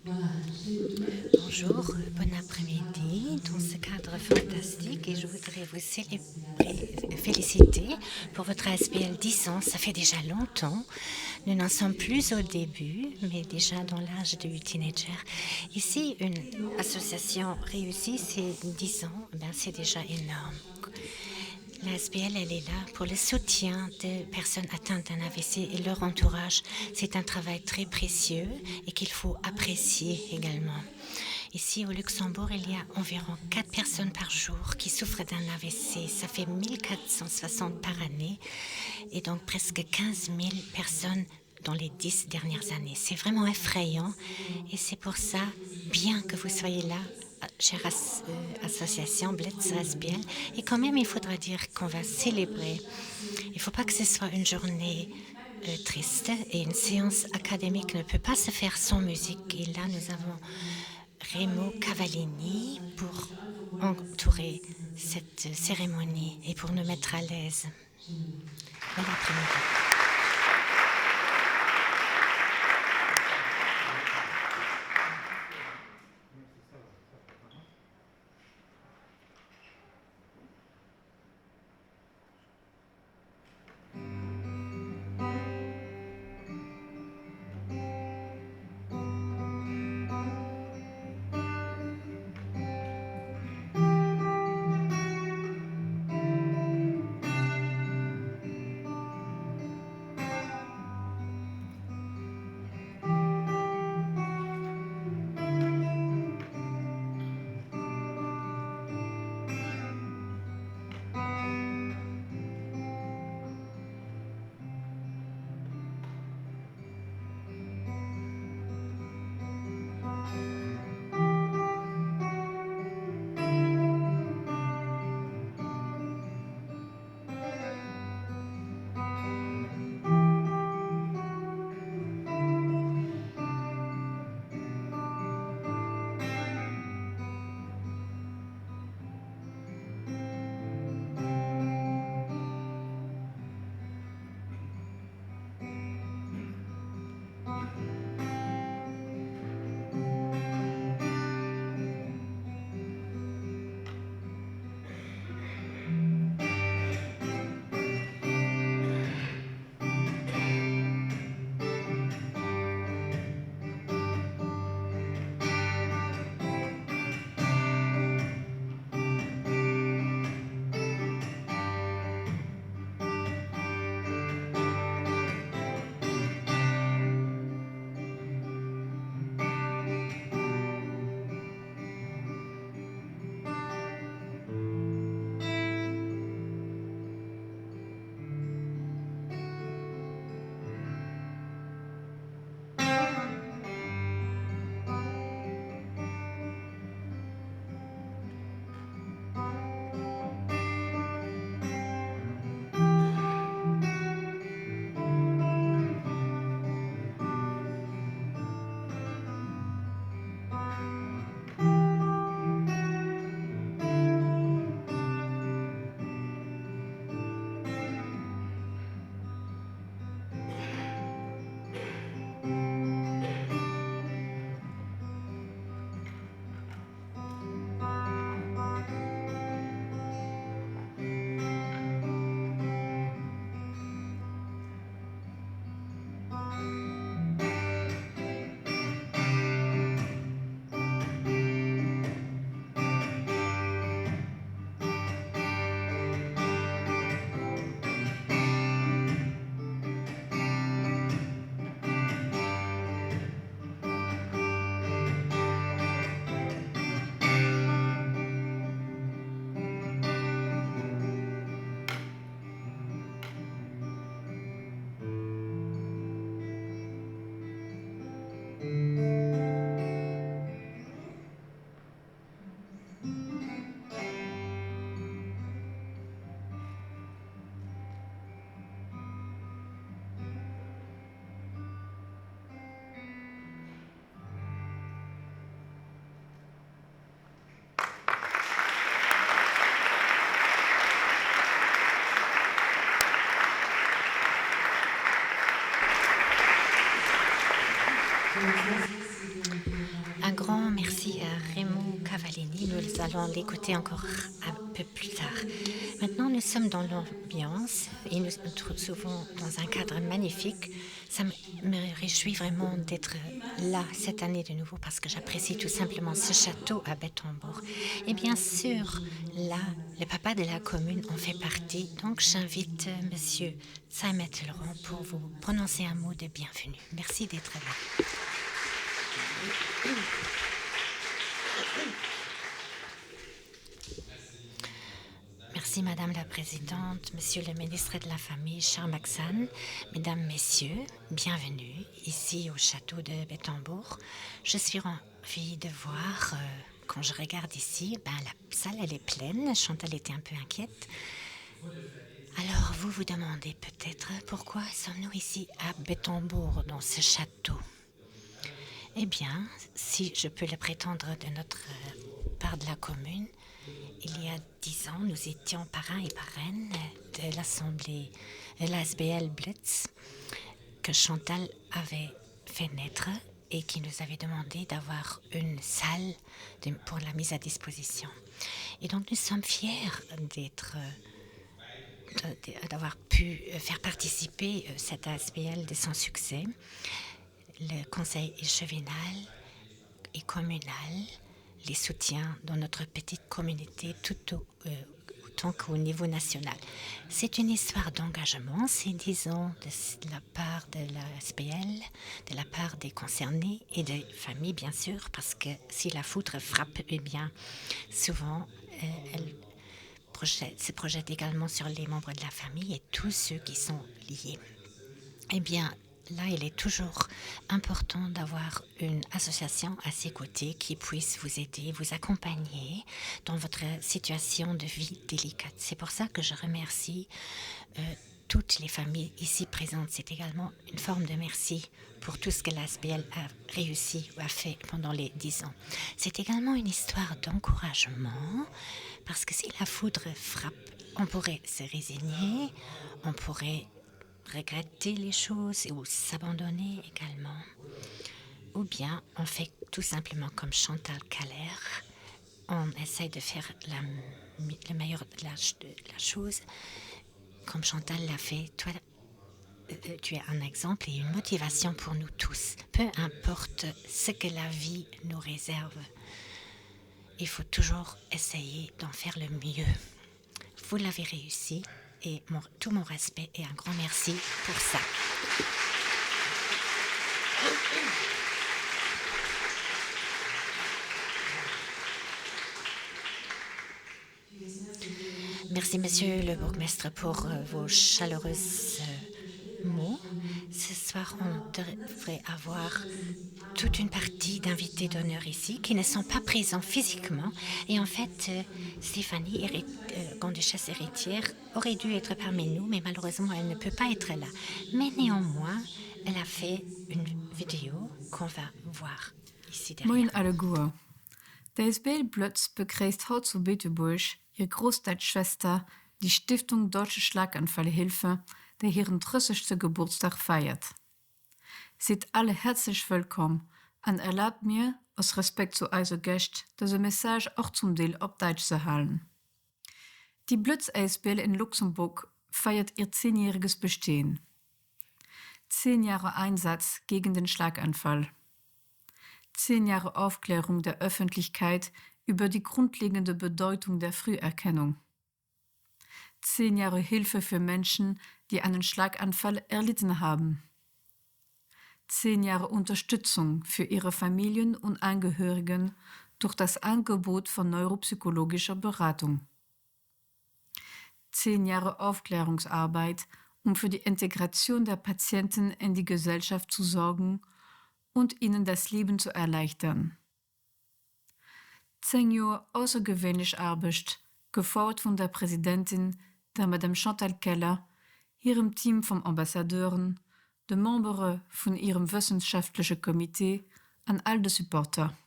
Bonjour, bon après-midi dans ce cadre fantastique et je voudrais vous féliciter pour votre ASBL 10 ans. Ça fait déjà longtemps. Nous n'en sommes plus au début, mais déjà dans l'âge du teenager. Ici, une association réussie, c'est 10 ans, c'est déjà énorme. La SPL, elle est là pour le soutien des personnes atteintes d'un AVC et leur entourage. C'est un travail très précieux et qu'il faut apprécier également. Ici, au Luxembourg, il y a environ 4 personnes par jour qui souffrent d'un AVC. Ça fait 1460 par année et donc presque 15 000 personnes dans les 10 dernières années. C'est vraiment effrayant et c'est pour ça, bien que vous soyez là, chère association Blitz ASBL, et quand même, il faudra dire qu'on va célébrer. Il ne faut pas que ce soit une journée triste et une séance académique ne peut pas se faire sans musique. Et là, nous avons Remo Cavallini pour entourer cette cérémonie et pour nous mettre à l'aise. Bon après-midi. grand merci à Raymond Cavallini. Nous allons l'écouter encore un peu plus tard. Maintenant, nous sommes dans l'ambiance et nous nous trouvons dans un cadre magnifique. Ça me réjouit vraiment d'être là cette année de nouveau parce que j'apprécie tout simplement ce château à Bettembourg. Et bien sûr, là, le papa de la commune en fait partie. Donc, j'invite Monsieur Samet Laurent pour vous prononcer un mot de bienvenue. Merci d'être là. Merci Madame la Présidente, Monsieur le Ministre de la Famille, cher Maxane, Mesdames, Messieurs, bienvenue ici au château de Bettembourg. Je suis ravie de voir, quand je regarde ici, la salle elle est pleine, Chantal était un peu inquiète. Alors vous vous demandez peut-être pourquoi sommes-nous ici à Bettembourg dans ce château? Eh bien, si je peux le prétendre de notre part de la commune, il y a 10 ans, nous étions parrains et parraines de l'assemblée l'ASBL Blitz que Chantal avait fait naître et qui nous avait demandé d'avoir une salle pour la mise à disposition. Et donc nous sommes fiers d'avoir pu faire participer cette ASBL de son succès. Le conseil échevinal et communal les soutiens dans notre petite communauté autant qu'au niveau national. C'est une histoire d'engagement, c'est disons de la part de la SPL, de la part des concernés et des familles bien sûr, parce que si la foudre frappe, eh bien souvent elle se projette également sur les membres de la famille et tous ceux qui sont liés. Eh bien, là, il est toujours important d'avoir une association à ses côtés qui puisse vous aider, vous accompagner dans votre situation de vie délicate. C'est pour ça que je remercie toutes les familles ici présentes. C'est également une forme de merci pour tout ce que l'ASBL a réussi ou a fait pendant les 10 ans. C'est également une histoire d'encouragement parce que si la foudre frappe, on pourrait se résigner, on pourrait regretter les choses ou s'abandonner également. Ou bien on fait tout simplement comme Chantal Keller, on essaye de faire le meilleur de la chose comme Chantal l'a fait. Toi, tu es un exemple et une motivation pour nous tous. Peu importe ce que la vie nous réserve, il faut toujours essayer d'en faire le mieux. Vous l'avez réussi et tout mon respect et un grand merci pour ça. Merci, Monsieur le bourgmestre, pour vos chaleureux mots. Ce soir, on devrait avoir toute une partie d'invités d'honneur ici qui ne sont pas présents physiquement. Et en fait, Stéphanie, grande-duchesse héritière, aurait dû être parmi nous, mais malheureusement, elle ne peut pas être là. Mais néanmoins, elle a fait une vidéo qu'on va voir ici derrière. Moin alle Goer. Der SBL Blötz begräßt haut zu Beteburg ihre Großdeutschschwester, die Stiftung Deutsche Schlaganfallhilfe, der ihren 30. Geburtstag feiert. Seid alle herzlich willkommen und erlaubt mir, aus Respekt zu eiser Gäst, diese Message auch zum Teil auf Deutsch zu halten. Die Blötz-SBL in Luxemburg feiert ihr 10-jähriges Bestehen. 10 Jahre Einsatz gegen den Schlaganfall. 10 Jahre Aufklärung der Öffentlichkeit über die grundlegende Bedeutung der Früherkennung. 10 Jahre Hilfe für Menschen, die einen Schlaganfall erlitten haben. 10 Jahre Unterstützung für ihre Familien und Angehörigen durch das Angebot von neuropsychologischer Beratung. 10 Jahre Aufklärungsarbeit, um für die Integration der Patienten in die Gesellschaft zu sorgen und ihnen das Leben zu erleichtern. 10 Jahre außergewöhnlich Arbeit, gefordert von der Präsidentin, der Madame Chantal Keller, ihrem Team von Ambassadeuren, de Membres von ihrem wissenschaftlichen Komitee an all die Supporter.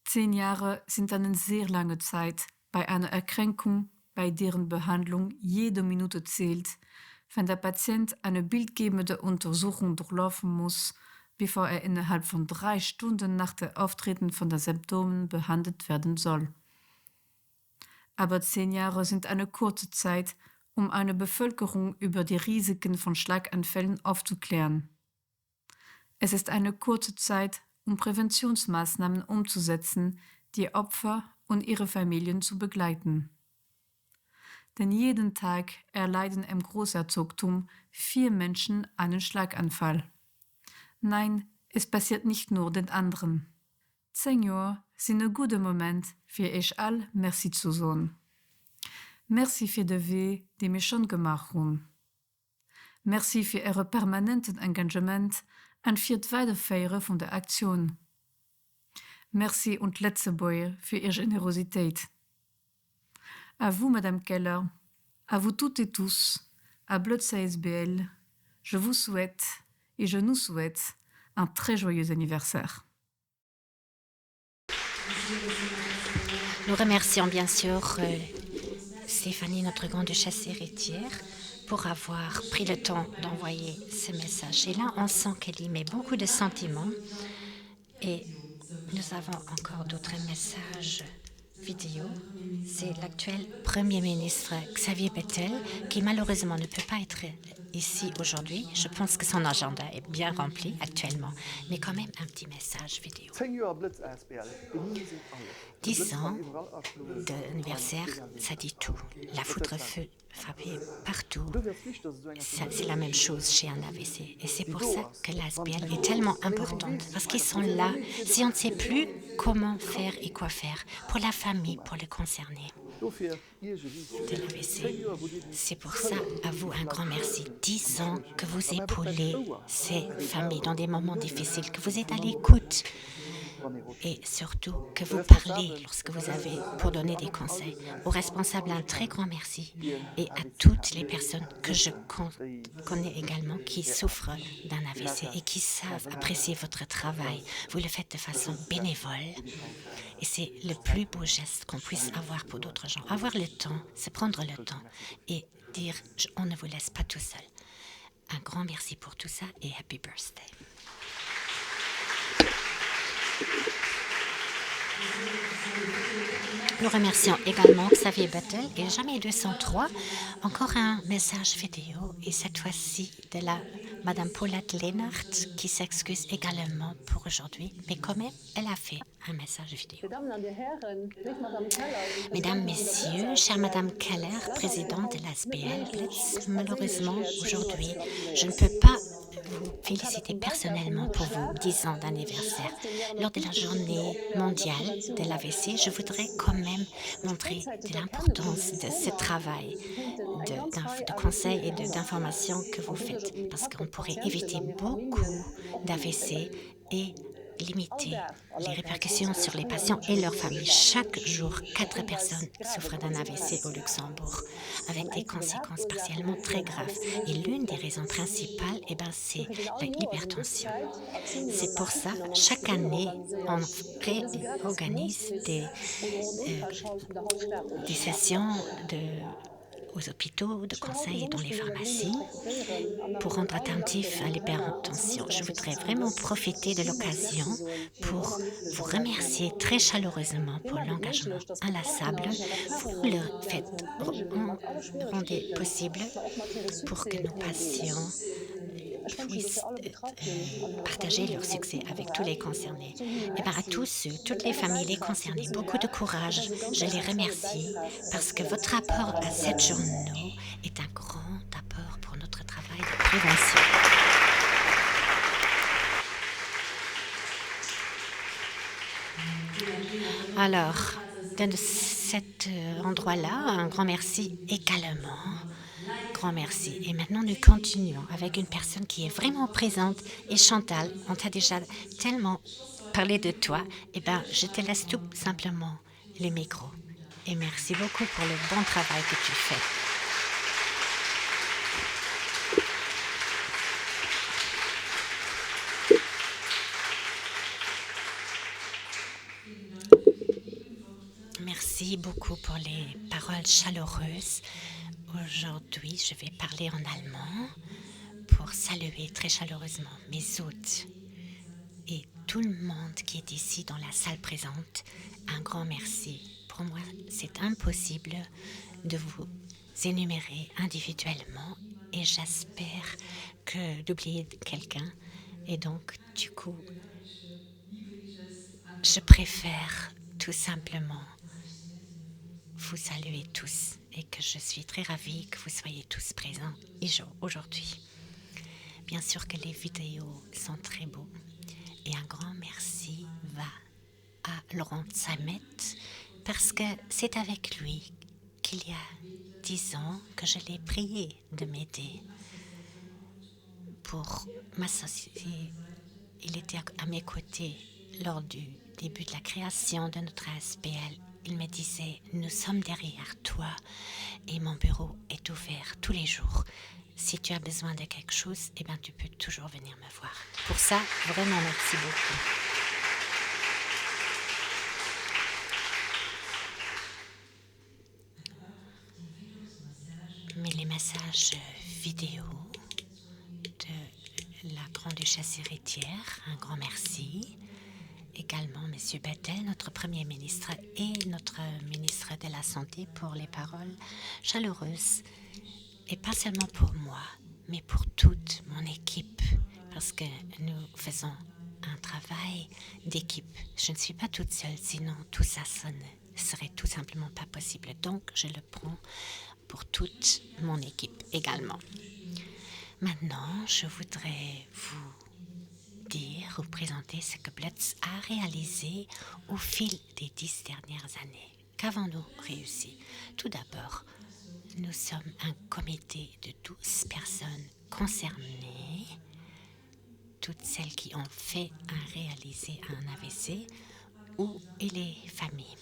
10 Jahre sind eine sehr lange Zeit bei einer Erkrankung, bei deren Behandlung jede Minute zählt, wenn der Patient eine bildgebende Untersuchung durchlaufen muss, bevor innerhalb von 3 Stunden nach dem Auftreten von den Symptomen behandelt werden soll. Aber 10 Jahre sind eine kurze Zeit, um eine Bevölkerung über die Risiken von Schlaganfällen aufzuklären. Es ist eine kurze Zeit, um Präventionsmaßnahmen umzusetzen, die Opfer und ihre Familien zu begleiten. Denn jeden Tag erleiden im Großherzogtum 4 Menschen einen Schlaganfall. Nein, es passiert nicht nur den anderen. 10 Jahre sind ein guter Moment für euch alle merci zu sagen. Merci für den Weg, den wir schon gemacht haben. Merci für euer permanenten Engagement und für das Weiterführen von der Aktion. Merci und letzte Boy für ihre Generosität. À vous, Madame Keller, à vous toutes et tous, à Blotz ASBL, je vous souhaite et je nous souhaite un très joyeux anniversaire. Nous remercions bien sûr Stéphanie, notre grande-duchesse héritière, pour avoir pris le temps d'envoyer ce message. Et là, on sent qu'elle y met beaucoup de sentiments. Et nous avons encore d'autres messages vidéo. C'est l'actuel Premier ministre Xavier Bettel qui malheureusement ne peut pas être ici aujourd'hui. Je pense que son agenda est bien rempli actuellement, mais quand même un petit message vidéo. 10 ans d'anniversaire, ça dit tout. La foudre-feu frappée partout, c'est la même chose chez un AVC. Et c'est pour ça que l'ASBL est tellement importante, parce qu'ils sont là si on ne sait plus comment faire et quoi faire pour la famille, pour le concerné de l'AVC. C'est pour ça, à vous, un grand merci. 10 ans que vous épaulez ces familles dans des moments difficiles, que vous êtes à l'écoute et surtout que vous parlez lorsque vous avez pour donner des conseils. Aux responsables, un très grand merci et à toutes les personnes que je connais également qui souffrent d'un AVC et qui savent apprécier votre travail. Vous le faites de façon bénévole et c'est le plus beau geste qu'on puisse avoir pour d'autres gens. Avoir le temps, c'est prendre le temps et dire on ne vous laisse pas tout seul. Un grand merci pour tout ça et happy birthday. Nous remercions également Xavier Bettel et Jamais 203. Encore un message vidéo et cette fois-ci de la Madame Paulette Lennart qui s'excuse également pour aujourd'hui, mais quand même, elle a fait un message vidéo. Mesdames, Messieurs, chère Madame Keller, présidente de l'ASBL, malheureusement, aujourd'hui, je ne peux pas vous féliciter personnellement pour vos 10 ans d'anniversaire. Lors de la journée mondiale de l'AVC, je voudrais quand même montrer de l'importance de ce travail de conseils et d'informations que vous faites, parce qu'on pourrait éviter beaucoup d'AVC et limiter les répercussions sur les patients et leurs familles. Chaque jour, 4 personnes souffrent d'un AVC au Luxembourg, avec des conséquences partiellement très graves. Et l'une des raisons principales, c'est l'hypertension. C'est pour ça, chaque année, on réorganise des sessions aux hôpitaux, de conseils et dans les pharmacies pour rendre attentif à l'hypertension. Je voudrais vraiment profiter de l'occasion pour vous remercier très chaleureusement pour l'engagement inlassable. Vous le faites, rendez possible pour que nos patients puissent partager leur succès avec tous les concernés. Et à tous, toutes les familles les concernées, beaucoup de courage. Je les remercie parce que votre apport à cette journée est un grand apport pour notre travail de prévention. Alors, de cet endroit-là, un grand merci également. Grand merci. Et maintenant, nous continuons avec une personne qui est vraiment présente. Et Chantal, on t'a déjà tellement parlé de toi. Je te laisse tout simplement le micro. Et merci beaucoup pour le bon travail que tu fais. Merci beaucoup pour les paroles chaleureuses. Aujourd'hui, je vais parler en allemand pour saluer très chaleureusement mes hôtes tout le monde qui est ici dans la salle présente, un grand merci. Pour moi, c'est impossible de vous énumérer individuellement et j'espère que d'oublier quelqu'un. Et donc, du coup, je préfère tout simplement vous saluer tous et que je suis très ravie que vous soyez tous présents aujourd'hui. Bien sûr que les vidéos sont très beaux et un grand merci va à Laurent Samet parce que c'est avec lui qu'il y a 10 ans que je l'ai prié de m'aider pour m'associer. Il était à mes côtés lors du début de la création de notre ASBL. Il me disait, nous sommes derrière toi et mon bureau est ouvert tous les jours. Si tu as besoin de quelque chose, eh bien, tu peux toujours venir me voir. Pour ça, vraiment, merci beaucoup. Mais les massages vidéo de la Grande-Duchesse héritière, un grand merci. Également, M. Bettel, notre Premier ministre, et notre ministre de la Santé pour les paroles chaleureuses. Et pas seulement pour moi, mais pour toute mon équipe, parce que nous faisons un travail d'équipe. Je ne suis pas toute seule, sinon tout ça ne serait tout simplement pas possible. Donc, je le prends pour toute mon équipe également. Maintenant, je voudrais vous présenter ce que Blutz a réalisé au fil des 10 dernières années. Qu'avons-nous réussi? Tout d'abord, nous sommes un comité de 12 personnes concernées, toutes celles qui ont réalisé un AVC et les familles.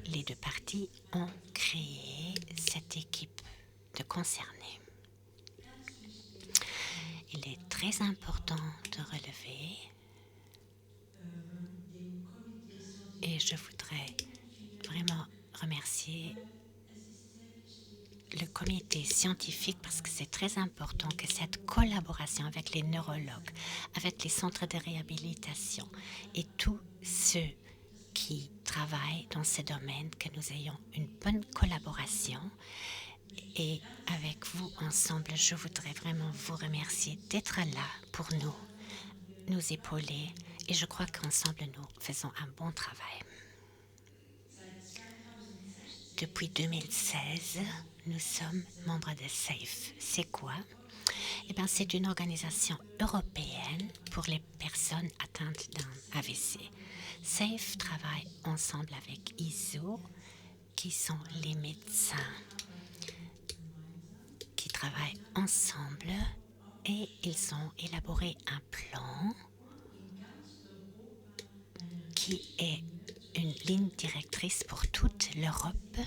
Les deux parties ont créé cette équipe de concernés. Il est très important de relever et je voudrais vraiment remercier le comité scientifique parce que c'est très important que cette collaboration avec les neurologues, avec les centres de réhabilitation et tous ceux qui travaillent dans ce domaine, que nous ayons une bonne collaboration. Et avec vous ensemble, je voudrais vraiment vous remercier d'être là pour nous épauler. Et je crois qu'ensemble, nous faisons un bon travail. Depuis 2016, nous sommes membres de SAFE. C'est quoi? Eh bien, c'est une organisation européenne pour les personnes atteintes d'un AVC. SAFE travaille ensemble avec ISO, qui sont les médecins qui travaillent ensemble et ils ont élaboré un plan qui est une ligne directrice pour toute l'Europe.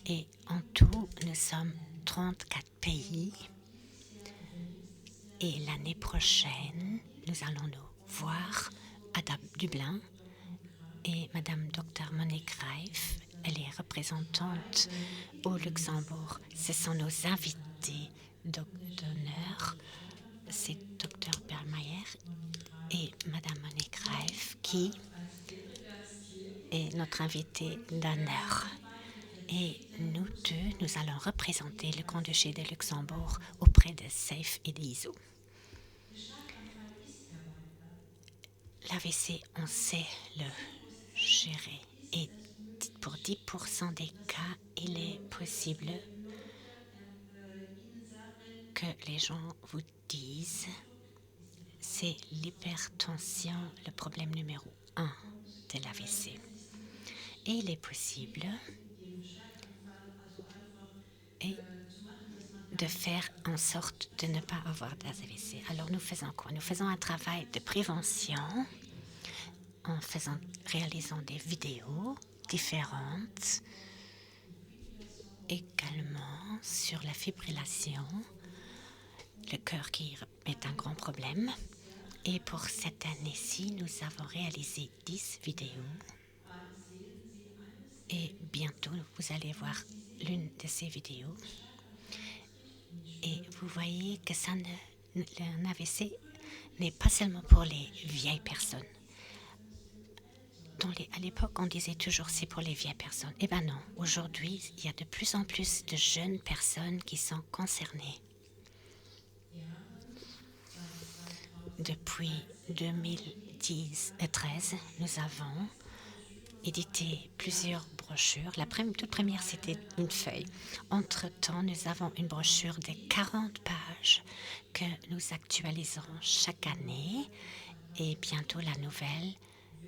Et en tout, nous sommes 34 pays. Et l'année prochaine, nous allons nous voir à Dublin. Et Madame Dr Monique Reif, elle est représentante au Luxembourg. Ce sont nos invités d'honneur. C'est Dr Perlmeyer et Madame Monique Reif qui est notre invitée d'honneur. Et nous deux, nous allons représenter le Grand-Duché de Luxembourg auprès de SAFE et d'ISO. L'AVC, on sait le gérer. Et pour 10% des cas, il est possible que les gens vous disent c'est l'hypertension, le problème numéro 1 de l'AVC. Et il est possible de faire en sorte de ne pas avoir d'AVC. Alors nous faisons quoi? Nous faisons un travail de prévention en réalisant des vidéos différentes, également sur la fibrillation, le cœur qui est un grand problème. Et pour cette année-ci, nous avons réalisé 10 vidéos. Et bientôt, vous allez voir l'une de ces vidéos. Et vous voyez que un AVC n'est pas seulement pour les vieilles personnes. À l'époque, on disait toujours c'est pour les vieilles personnes. Eh bien non, aujourd'hui, il y a de plus en plus de jeunes personnes qui sont concernées. Depuis 2013, nous avons édité plusieurs brochures. La toute première, c'était une feuille. Entre-temps, nous avons une brochure de 40 pages que nous actualiserons chaque année. Et bientôt, la nouvelle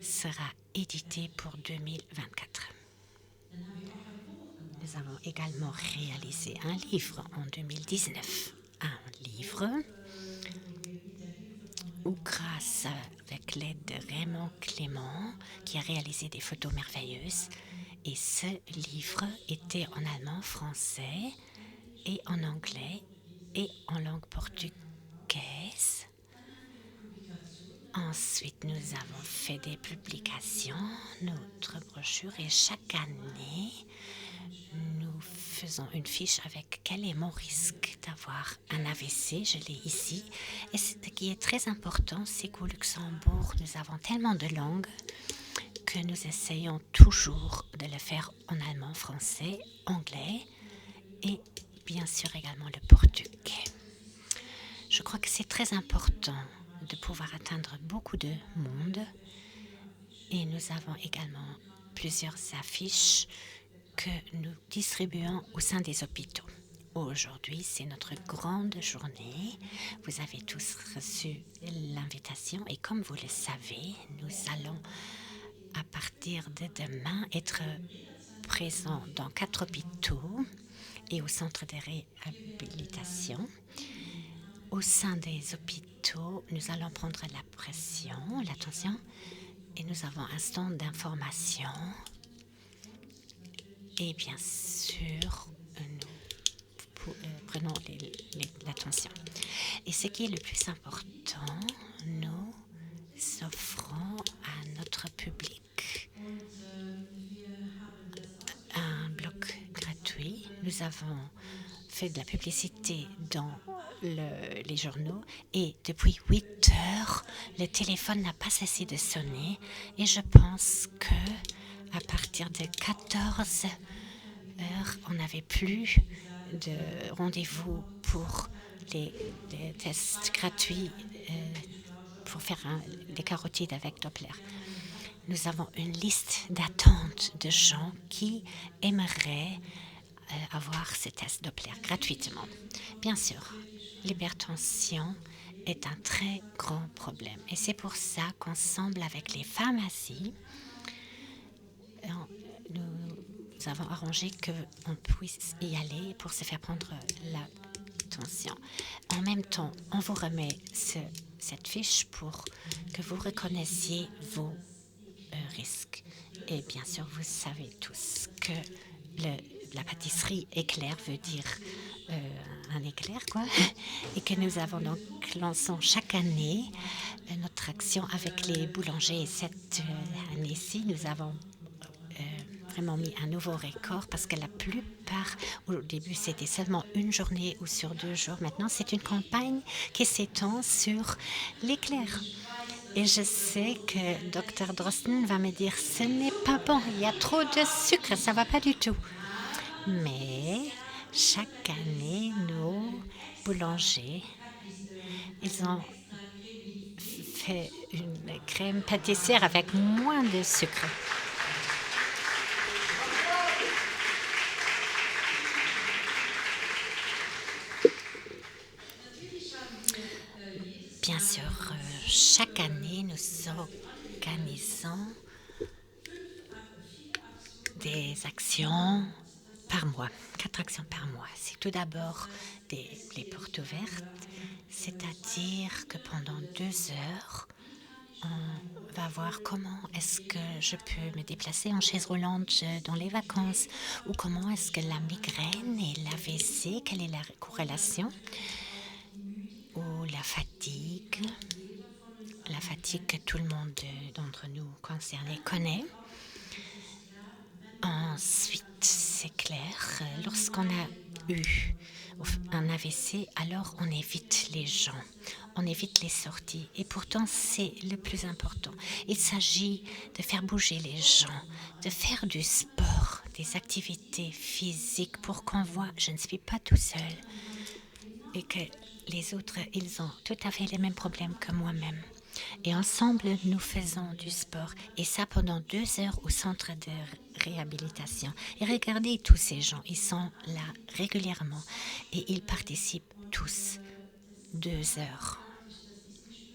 sera éditée pour 2024. Nous avons également réalisé un livre en 2019. Un livre où, grâce avec l'aide de Raymond Clément, qui a réalisé des photos merveilleuses, et ce livre était en allemand, français et en anglais et en langue portugaise. Ensuite, nous avons fait des publications, notre brochure, et chaque année, nous faisons une fiche avec quel est mon risque d'avoir un AVC. Je l'ai ici. Et ce qui est très important, c'est qu'au Luxembourg, nous avons tellement de langues que nous essayons toujours de le faire en allemand, français, anglais et bien sûr également le portugais. Je crois que c'est très important de pouvoir atteindre beaucoup de monde et nous avons également plusieurs affiches que nous distribuons au sein des hôpitaux. Aujourd'hui, c'est notre grande journée. Vous avez tous reçu l'invitation et comme vous le savez, nous allons à partir de demain être présents dans 4 hôpitaux et au centre de réhabilitation. Au sein des hôpitaux, nous allons prendre l'attention, et nous avons un stand d'information. Et bien sûr, nous prenons l'attention. Et ce qui est le plus important, nous offrons à notre public un bloc gratuit. Nous avons fait de la publicité dans les journaux et depuis 8 heures, le téléphone n'a pas cessé de sonner et je pense que à partir de 14 heures, on n'avait plus de rendez-vous pour les tests gratuits pour faire des carotides avec Doppler. Nous avons une liste d'attente de gens qui aimeraient avoir ces tests Doppler gratuitement. Bien sûr, l'hypertension est un très grand problème. Et c'est pour ça qu'ensemble avec les pharmacies, nous avons arrangé qu'on puisse y aller pour se faire prendre la tension. En même temps, on vous remet cette fiche pour que vous reconnaissiez vos risques. Et bien sûr, vous savez tous que la pâtisserie éclair veut dire un éclair, quoi. Et que nous avons donc lançons chaque année notre action avec les boulangers. Et cette année-ci, nous avons vraiment mis un nouveau record parce que la plupart, au début, c'était seulement une journée ou sur 2 jours. Maintenant, c'est une campagne qui s'étend sur l'éclair. Et je sais que Dr Drosten va me dire ce n'est pas bon, il y a trop de sucre, ça ne va pas du tout. Mais chaque année, nos boulangers, ils ont fait une crème pâtissière avec moins de sucre. Bien sûr, chaque année, nous organisons des actions par mois, 4 actions par mois. C'est tout d'abord les portes ouvertes, c'est-à-dire que pendant 2 heures, on va voir comment est-ce que je peux me déplacer en chaise roulante dans les vacances ou comment est-ce que la migraine et l'AVC, quelle est la corrélation, ou la fatigue que tout le monde d'entre nous concernés connaît. Ensuite, c'est clair. Lorsqu'on a eu un AVC, alors on évite les gens, on évite les sorties. Et pourtant, c'est le plus important. Il s'agit de faire bouger les gens, de faire du sport, des activités physiques pour qu'on voit, je ne suis pas tout seul et que les autres, ils ont tout à fait les mêmes problèmes que moi-même. Et ensemble, nous faisons du sport. Et ça pendant 2 heures au centre de réhabilitation. Et regardez tous ces gens, ils sont là régulièrement. Et ils participent tous 2 heures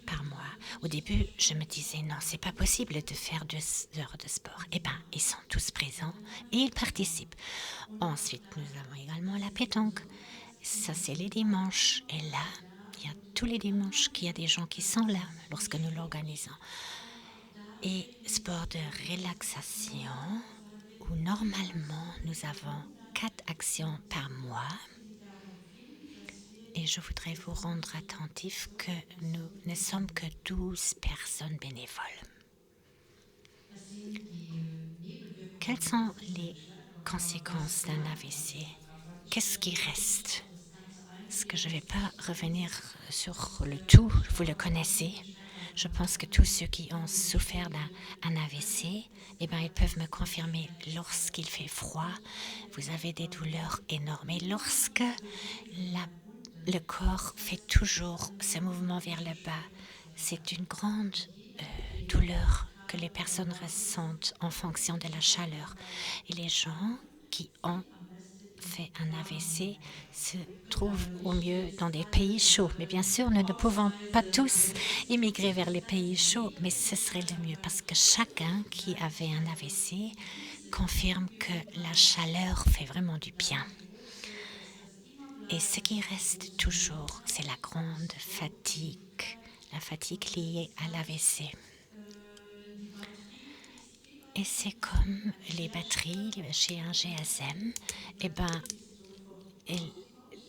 par mois. Au début, je me disais, non, c'est pas possible de faire 2 heures de sport. Eh bien, ils sont tous présents et ils participent. Ensuite, nous avons également la pétanque. Ça, c'est les dimanches. Et là, il y a tous les dimanches qu'il y a des gens qui sont là lorsque nous l'organisons. Et sport de relaxation, où normalement, nous avons 4 actions par mois. Et je voudrais vous rendre attentif que nous ne sommes que 12 personnes bénévoles. Quelles sont les conséquences d'un AVC? Qu'est-ce qui reste? Est-ce que je ne vais pas revenir sur le tout? Vous le connaissez. Je pense que tous ceux qui ont souffert d'un AVC, eh ben, ils peuvent me confirmer, lorsqu'il fait froid, vous avez des douleurs énormes. Et lorsque le corps fait toujours ce mouvement vers le bas, c'est une grande douleur que les personnes ressentent en fonction de la chaleur. Et les gens qui ont fait un AVC se trouvent au mieux dans des pays chauds. Mais bien sûr, nous ne pouvons pas tous immigrer vers les pays chauds, mais ce serait le mieux parce que chacun qui avait un AVC confirme que la chaleur fait vraiment du bien. Et ce qui reste toujours, c'est la grande fatigue, la fatigue liée à l'AVC. Et c'est comme les batteries chez un GSM, eh ben,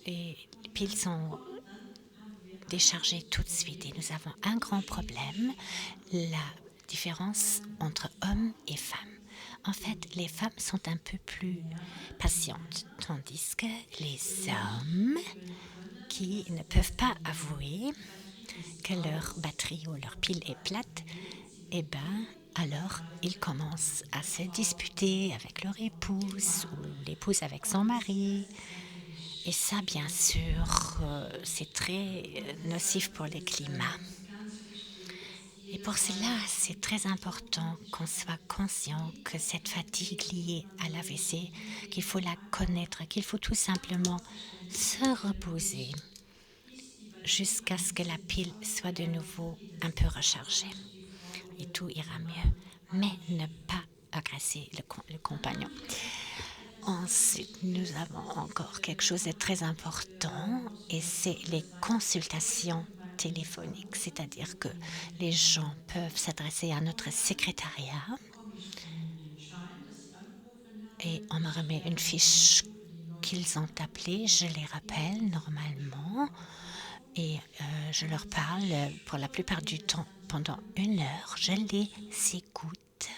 les piles sont déchargées tout de suite. Et nous avons un grand problème, la différence entre hommes et femmes. En fait, les femmes sont un peu plus patientes, tandis que les hommes qui ne peuvent pas avouer que leur batterie ou leur pile est plate, eh ben, alors ils commencent à se disputer avec leur épouse ou l'épouse avec son mari. Et ça, bien sûr, c'est très nocif pour le climat. Et pour cela, c'est très important qu'on soit conscient que cette fatigue liée à l'AVC, qu'il faut la connaître, qu'il faut tout simplement se reposer jusqu'à ce que la pile soit de nouveau un peu rechargée. Et tout ira mieux. Mais ne pas agresser le compagnon. Ensuite, nous avons encore quelque chose de très important et c'est les consultations téléphoniques. C'est-à-dire que les gens peuvent s'adresser à notre secrétariat et on me remet une fiche qu'ils ont appelée. Je les rappelle normalement et je leur parle pour la plupart du temps pendant 1 heure. Je les écoute.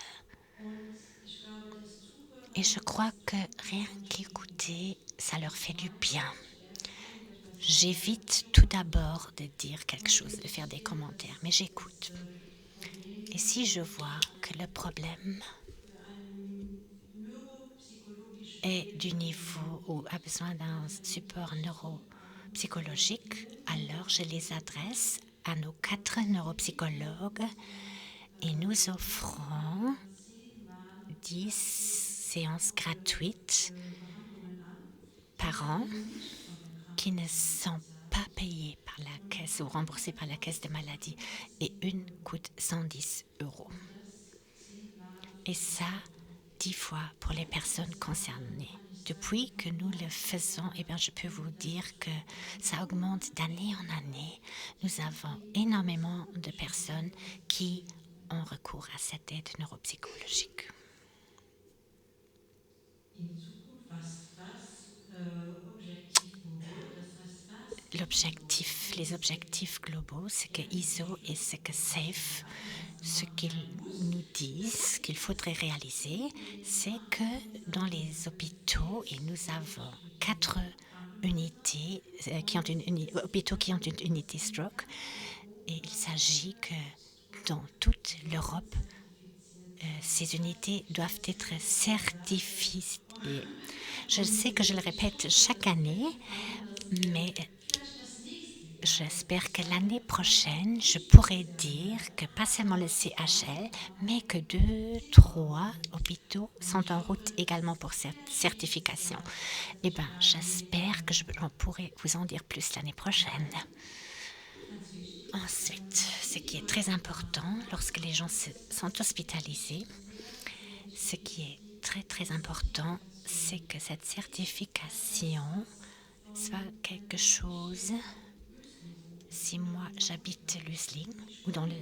Et je crois que rien qu'écouter, ça leur fait du bien. J'évite tout d'abord de dire quelque chose, de faire des commentaires, mais j'écoute. Et si je vois que le problème est du niveau où a besoin d'un support neuropsychologique, alors je les adresse à nos 4 neuropsychologues et nous offrons 10 séances gratuites par an qui ne sont pas payées par la caisse ou remboursées par la caisse de maladie et une coûte 110 €. Et ça, 10 fois pour les personnes concernées. Depuis que nous le faisons, eh bien, je peux vous dire que ça augmente d'année en année. Nous avons énormément de personnes qui ont recours à cette aide neuropsychologique. Les objectifs globaux, c'est que ISO et c'est que SAFE ce qu'ils nous disent qu'il faudrait réaliser, c'est que dans les hôpitaux, et nous avons 4 unités hôpitaux qui ont une unité stroke, et il s'agit que dans toute l'Europe, ces unités doivent être certifiées. Je sais que je le répète chaque année, mais j'espère que l'année prochaine, je pourrai dire que pas seulement le CHL, mais que 2, 3 hôpitaux sont en route également pour cette certification. Eh bien, j'espère que je pourrai vous en dire plus l'année prochaine. Ensuite, ce qui est très important lorsque les gens sont hospitalisés, ce qui est très très important, c'est que cette certification soit quelque chose. Si moi j'habite Lusling ou dans le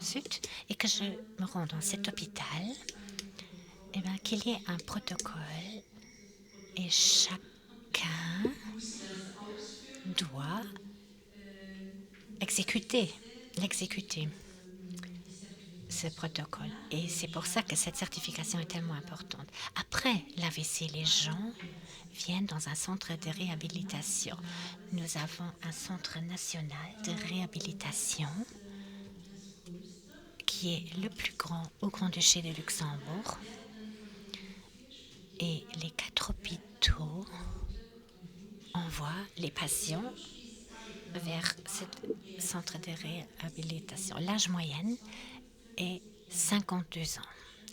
sud et que je me rends dans cet hôpital, eh bien, qu'il y ait un protocole et chacun doit l'exécuter, ce protocole. Et c'est pour ça que cette certification est tellement importante. Après l'AVC, les gens viennent dans un centre de réhabilitation. Nous avons un centre national de réhabilitation qui est le plus grand au Grand-Duché de Luxembourg. Et les 4 hôpitaux envoient les patients vers ce centre de réhabilitation. L'âge moyen est 52 ans.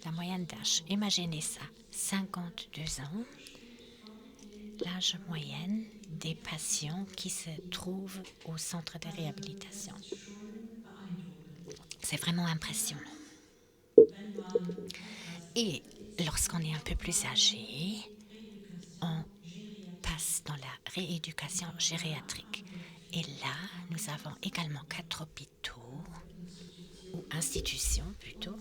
La moyenne d'âge, imaginez ça, 52 ans. L'âge moyen des patients qui se trouvent au centre de réhabilitation. C'est vraiment impressionnant. Et lorsqu'on est un peu plus âgé, on passe dans la rééducation gériatrique. Et là, nous avons également 4 hôpitaux, ou institutions plutôt.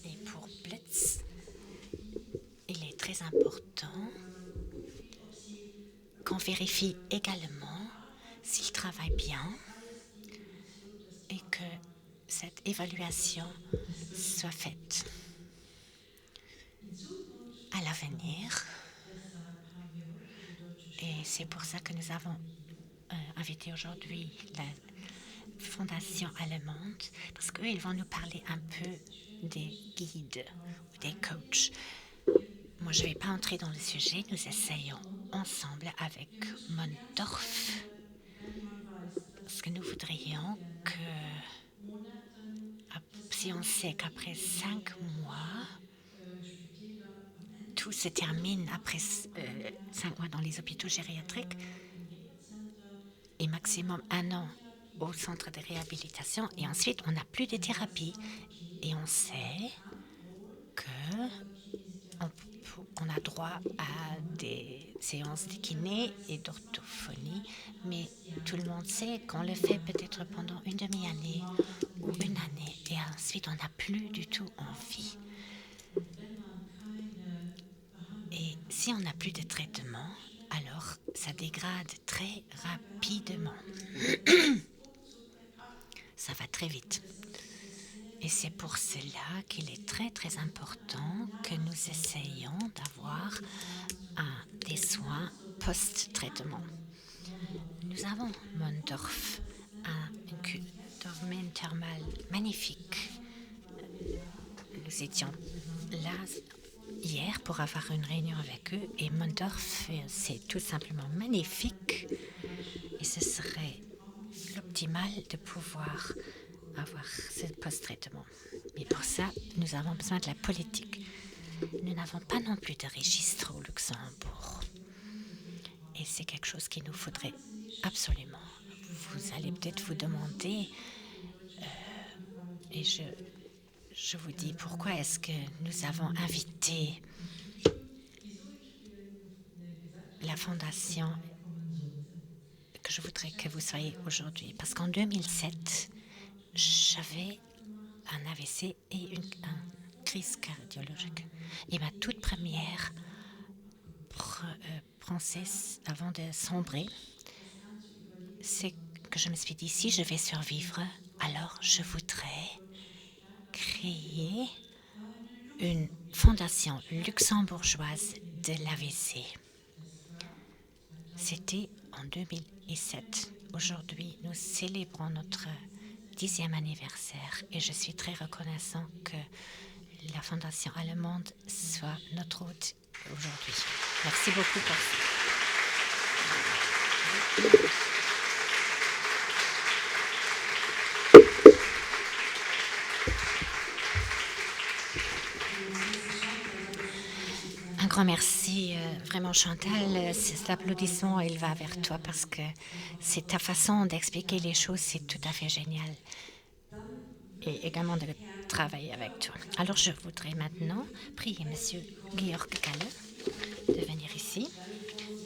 Et pour Blitz, il est très important qu'on vérifie également s'il travaille bien et que cette évaluation soit faite. À l'avenir, et c'est pour ça que nous avons invité aujourd'hui la fondation allemande, parce qu'eux, ils vont nous parler un peu des guides ou des coachs. Moi, je ne vais pas entrer dans le sujet. Nous essayons ensemble avec Mondorf, parce que nous voudrions que, si on sait qu'après 5 mois, tout se termine après 5 mois dans les hôpitaux gériatriques et maximum 1 an au centre de réhabilitation, et ensuite on n'a plus de thérapie et on sait qu'on a droit à des séances de kiné et d'orthophonie, mais tout le monde sait qu'on le fait peut-être pendant une demi-année ou une année et ensuite on n'a plus du tout envie. Et si on n'a plus de traitement, alors ça dégrade très rapidement. Ça va très vite. Et c'est pour cela qu'il est très très important que nous essayons d'avoir des soins post-traitement. Nous avons Mondorf, un domaine thermal magnifique. Nous étions là hier pour avoir une réunion avec eux et Mondorf, c'est tout simplement magnifique et ce serait l'optimal de pouvoir avoir ce post-traitement. Mais pour ça, nous avons besoin de la politique. Nous n'avons pas non plus de registre au Luxembourg. Et c'est quelque chose qu'il nous faudrait absolument. Vous allez peut-être vous demander, et je vous dis pourquoi est-ce que nous avons invité la fondation que je voudrais que vous soyez aujourd'hui. Parce qu'en 2007, j'avais un AVC et une crise cardiologique. Et ma toute première pensée avant de sombrer, c'est que je me suis dit, si je vais survivre, alors je voudrais créer une fondation luxembourgeoise de l'AVC. C'était en 2007. Aujourd'hui, nous célébrons notre 10e anniversaire et je suis très reconnaissant que la Fondation allemande soit notre hôte aujourd'hui. Merci beaucoup pour ça. Un grand merci, vraiment Chantal, cet applaudissement, il va vers toi parce que c'est ta façon d'expliquer les choses, c'est tout à fait génial. Et également de travailler avec toi. Alors je voudrais maintenant prier Monsieur Georg Kalle de venir ici.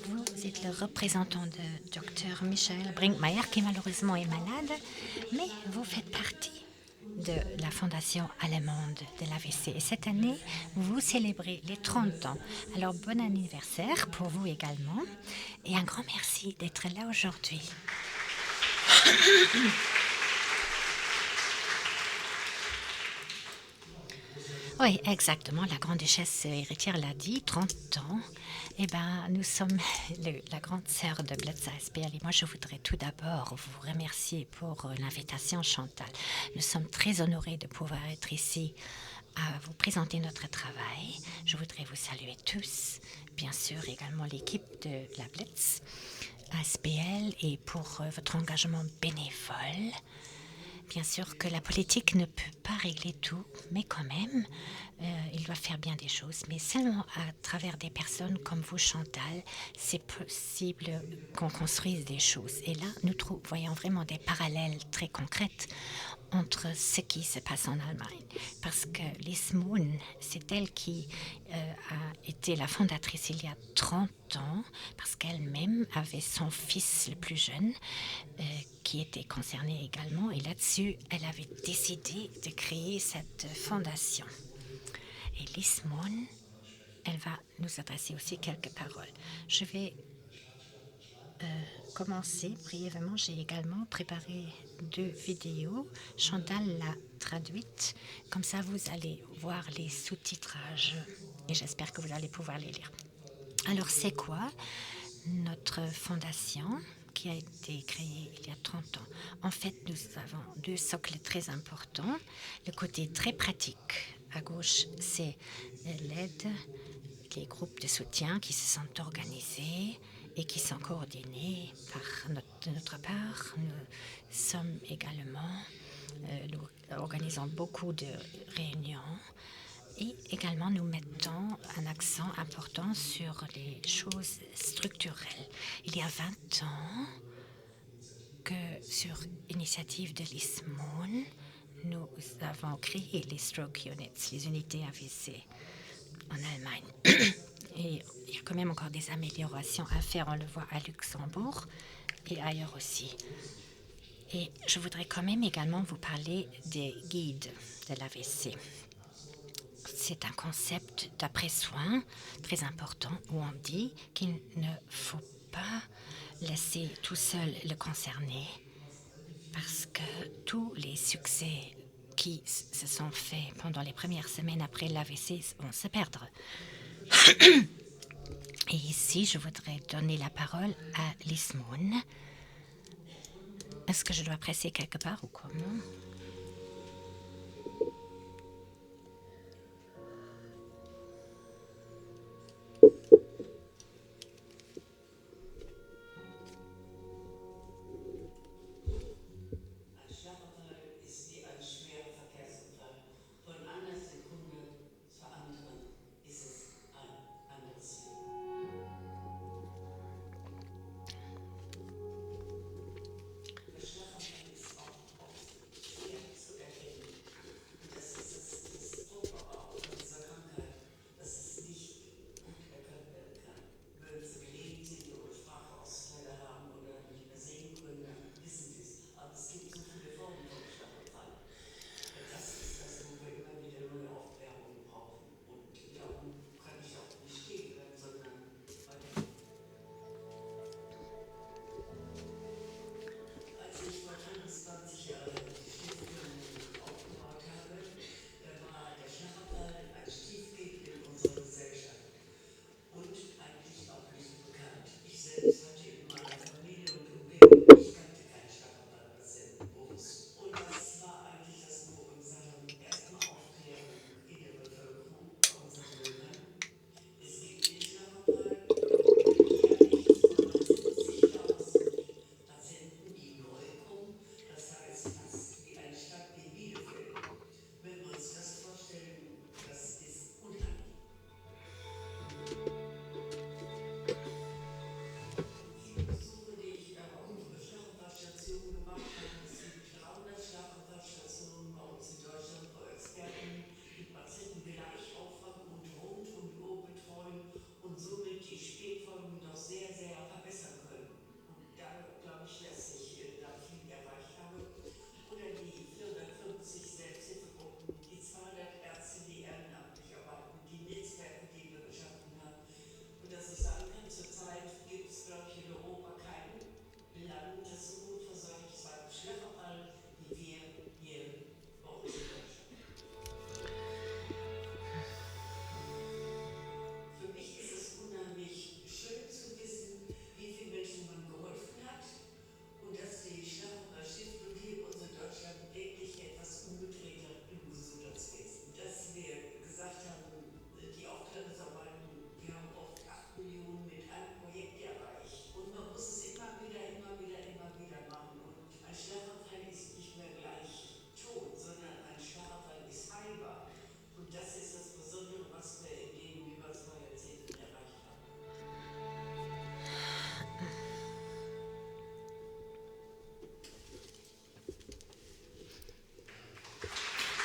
Vous êtes le représentant de Dr Michael Brinkmeyer qui malheureusement est malade, mais vous faites partie de la Fondation allemande de l'AVC. Et cette année, vous célébrez les 30 ans. Alors bon anniversaire pour vous également et un grand merci d'être là aujourd'hui. Oui, exactement. La grande duchesse héritière l'a dit, 30 ans. Eh bien, nous sommes la grande sœur de Blitz ASBL et moi, je voudrais tout d'abord vous remercier pour l'invitation, Chantal. Nous sommes très honorés de pouvoir être ici à vous présenter notre travail. Je voudrais vous saluer tous, bien sûr également l'équipe de la Blitz ASBL et pour votre engagement bénévole. Bien sûr que la politique ne peut pas régler tout, mais quand même, il doit faire bien des choses. Mais seulement à travers des personnes comme vous, Chantal, c'est possible qu'on construise des choses. Et là, nous voyons vraiment des parallèles très concrets entre ce qui se passe en Allemagne. Parce que Lise Moon, c'est elle qui a été la fondatrice il y a 30 ans, parce qu'elle-même avait son fils le plus jeune, qui était concerné également. Et là-dessus, elle avait décidé de créer cette fondation. Et Lise Moon, elle va nous adresser aussi quelques paroles. Je vais commencer brièvement. J'ai également préparé 2 vidéos. Chantal l'a traduite. Comme ça, vous allez voir les sous-titrages et j'espère que vous allez pouvoir les lire. Alors, c'est quoi notre fondation qui a été créée il y a 30 ans? En fait, nous avons 2 socles très importants. Le côté très pratique, à gauche, c'est l'aide, les groupes de soutien qui se sont organisés et qui sont coordonnés de notre part. Nous sommes également, nous organisons beaucoup de réunions et également nous mettons un accent important sur les choses structurelles. Il y a 20 ans que sur initiative de Lise Moon, nous avons créé les stroke units, les unités AVC en Allemagne. Et il y a quand même encore des améliorations à faire, on le voit à Luxembourg et ailleurs aussi. Et je voudrais quand même également vous parler des guides de l'AVC. C'est un concept d'après-soin très important où on dit qu'il ne faut pas laisser tout seul le concerné parce que tous les succès qui se sont faits pendant les premières semaines après l'AVC vont se perdre. Et ici, je voudrais donner la parole à Lise Moon. Est-ce que je dois presser quelque part ou comment?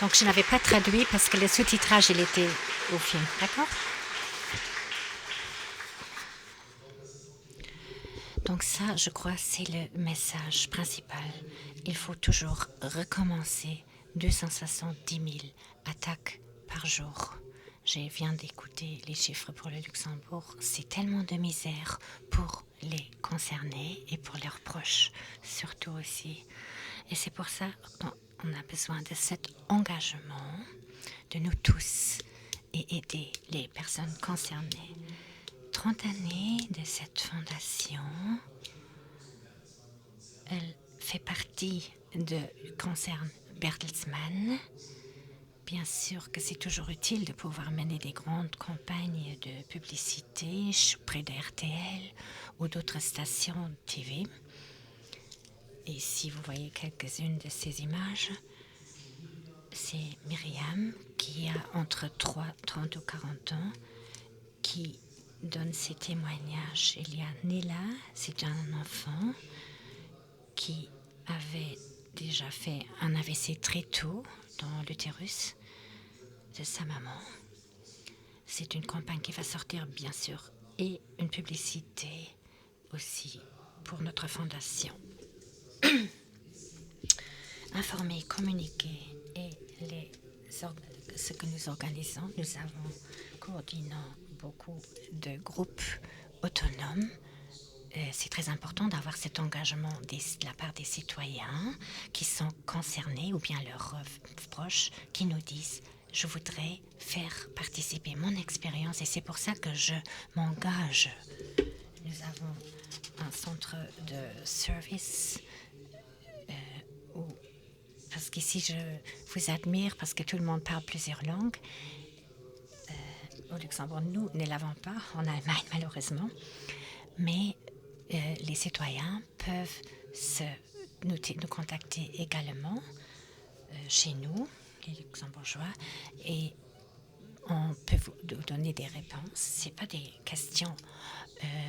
Donc, je n'avais pas traduit parce que le sous-titrage, il était au film. D'accord? Donc ça, je crois, c'est le message principal. Il faut toujours recommencer 270 000 attaques par jour. Je viens d'écouter les chiffres pour le Luxembourg. C'est tellement de misère pour les concernés et pour leurs proches, surtout aussi. Et c'est pour ça qu'on a besoin de cet engagement de nous tous et aider les personnes concernées. 30 années de cette fondation. Elle fait partie du concern Bertelsmann. Bien sûr que c'est toujours utile de pouvoir mener des grandes campagnes de publicité près de RTL ou d'autres stations TV. Et si vous voyez quelques-unes de ces images, c'est Myriam qui a entre 30 ou 40 ans qui donne ses témoignages. Il y a Nila, c'est un enfant qui avait déjà fait un AVC très tôt dans l'utérus de sa maman. C'est une campagne qui va sortir, bien sûr, et une publicité aussi pour notre fondation. Informer, communiquer et ce que nous organisons, nous avons coordinant beaucoup de groupes autonomes. C'est très important d'avoir cet engagement de la part des citoyens qui sont concernés ou bien leurs proches qui nous disent « Je voudrais faire participer mon expérience et c'est pour ça que je m'engage ». Nous avons un centre de service parce qu'ici je vous admire parce que tout le monde parle plusieurs langues. Au Luxembourg, nous ne l'avons pas, en Allemagne malheureusement, mais les citoyens peuvent nous contacter également chez nous, les Luxembourgeois, et on peut vous donner des réponses. Ce n'est pas des questions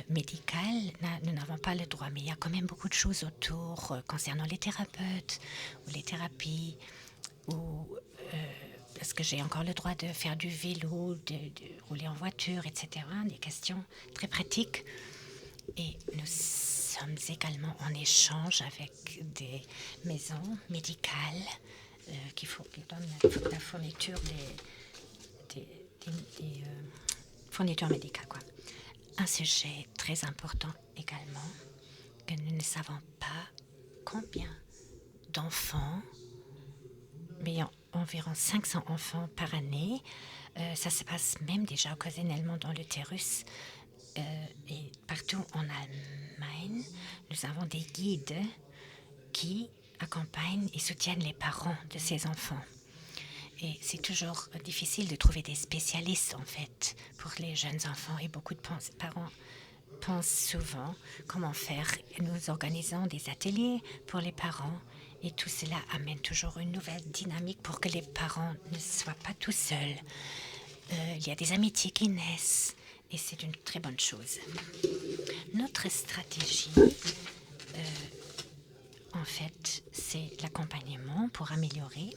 médicales, nous n'avons pas le droit, mais il y a quand même beaucoup de choses autour concernant les thérapeutes ou les thérapies, ou est-ce que j'ai encore le droit de faire du vélo, de rouler en voiture, etc. Des questions très pratiques. Et nous sommes également en échange avec des maisons médicales qui donnent la fourniture des fournitures médicales, quoi. Un sujet très important également, que nous ne savons pas combien d'enfants, mais environ 500 enfants par année, ça se passe même déjà occasionnellement dans l'utérus. Et partout en Allemagne, nous avons des guides qui accompagnent et soutiennent les parents de ces enfants. Et c'est toujours difficile de trouver des spécialistes, en fait, pour les jeunes enfants. Et beaucoup de parents pensent souvent comment faire. Nous organisons des ateliers pour les parents. Et tout cela amène toujours une nouvelle dynamique pour que les parents ne soient pas tout seuls. Il y a des amitiés qui naissent. Et c'est une très bonne chose. Notre stratégie, en fait, c'est l'accompagnement pour améliorer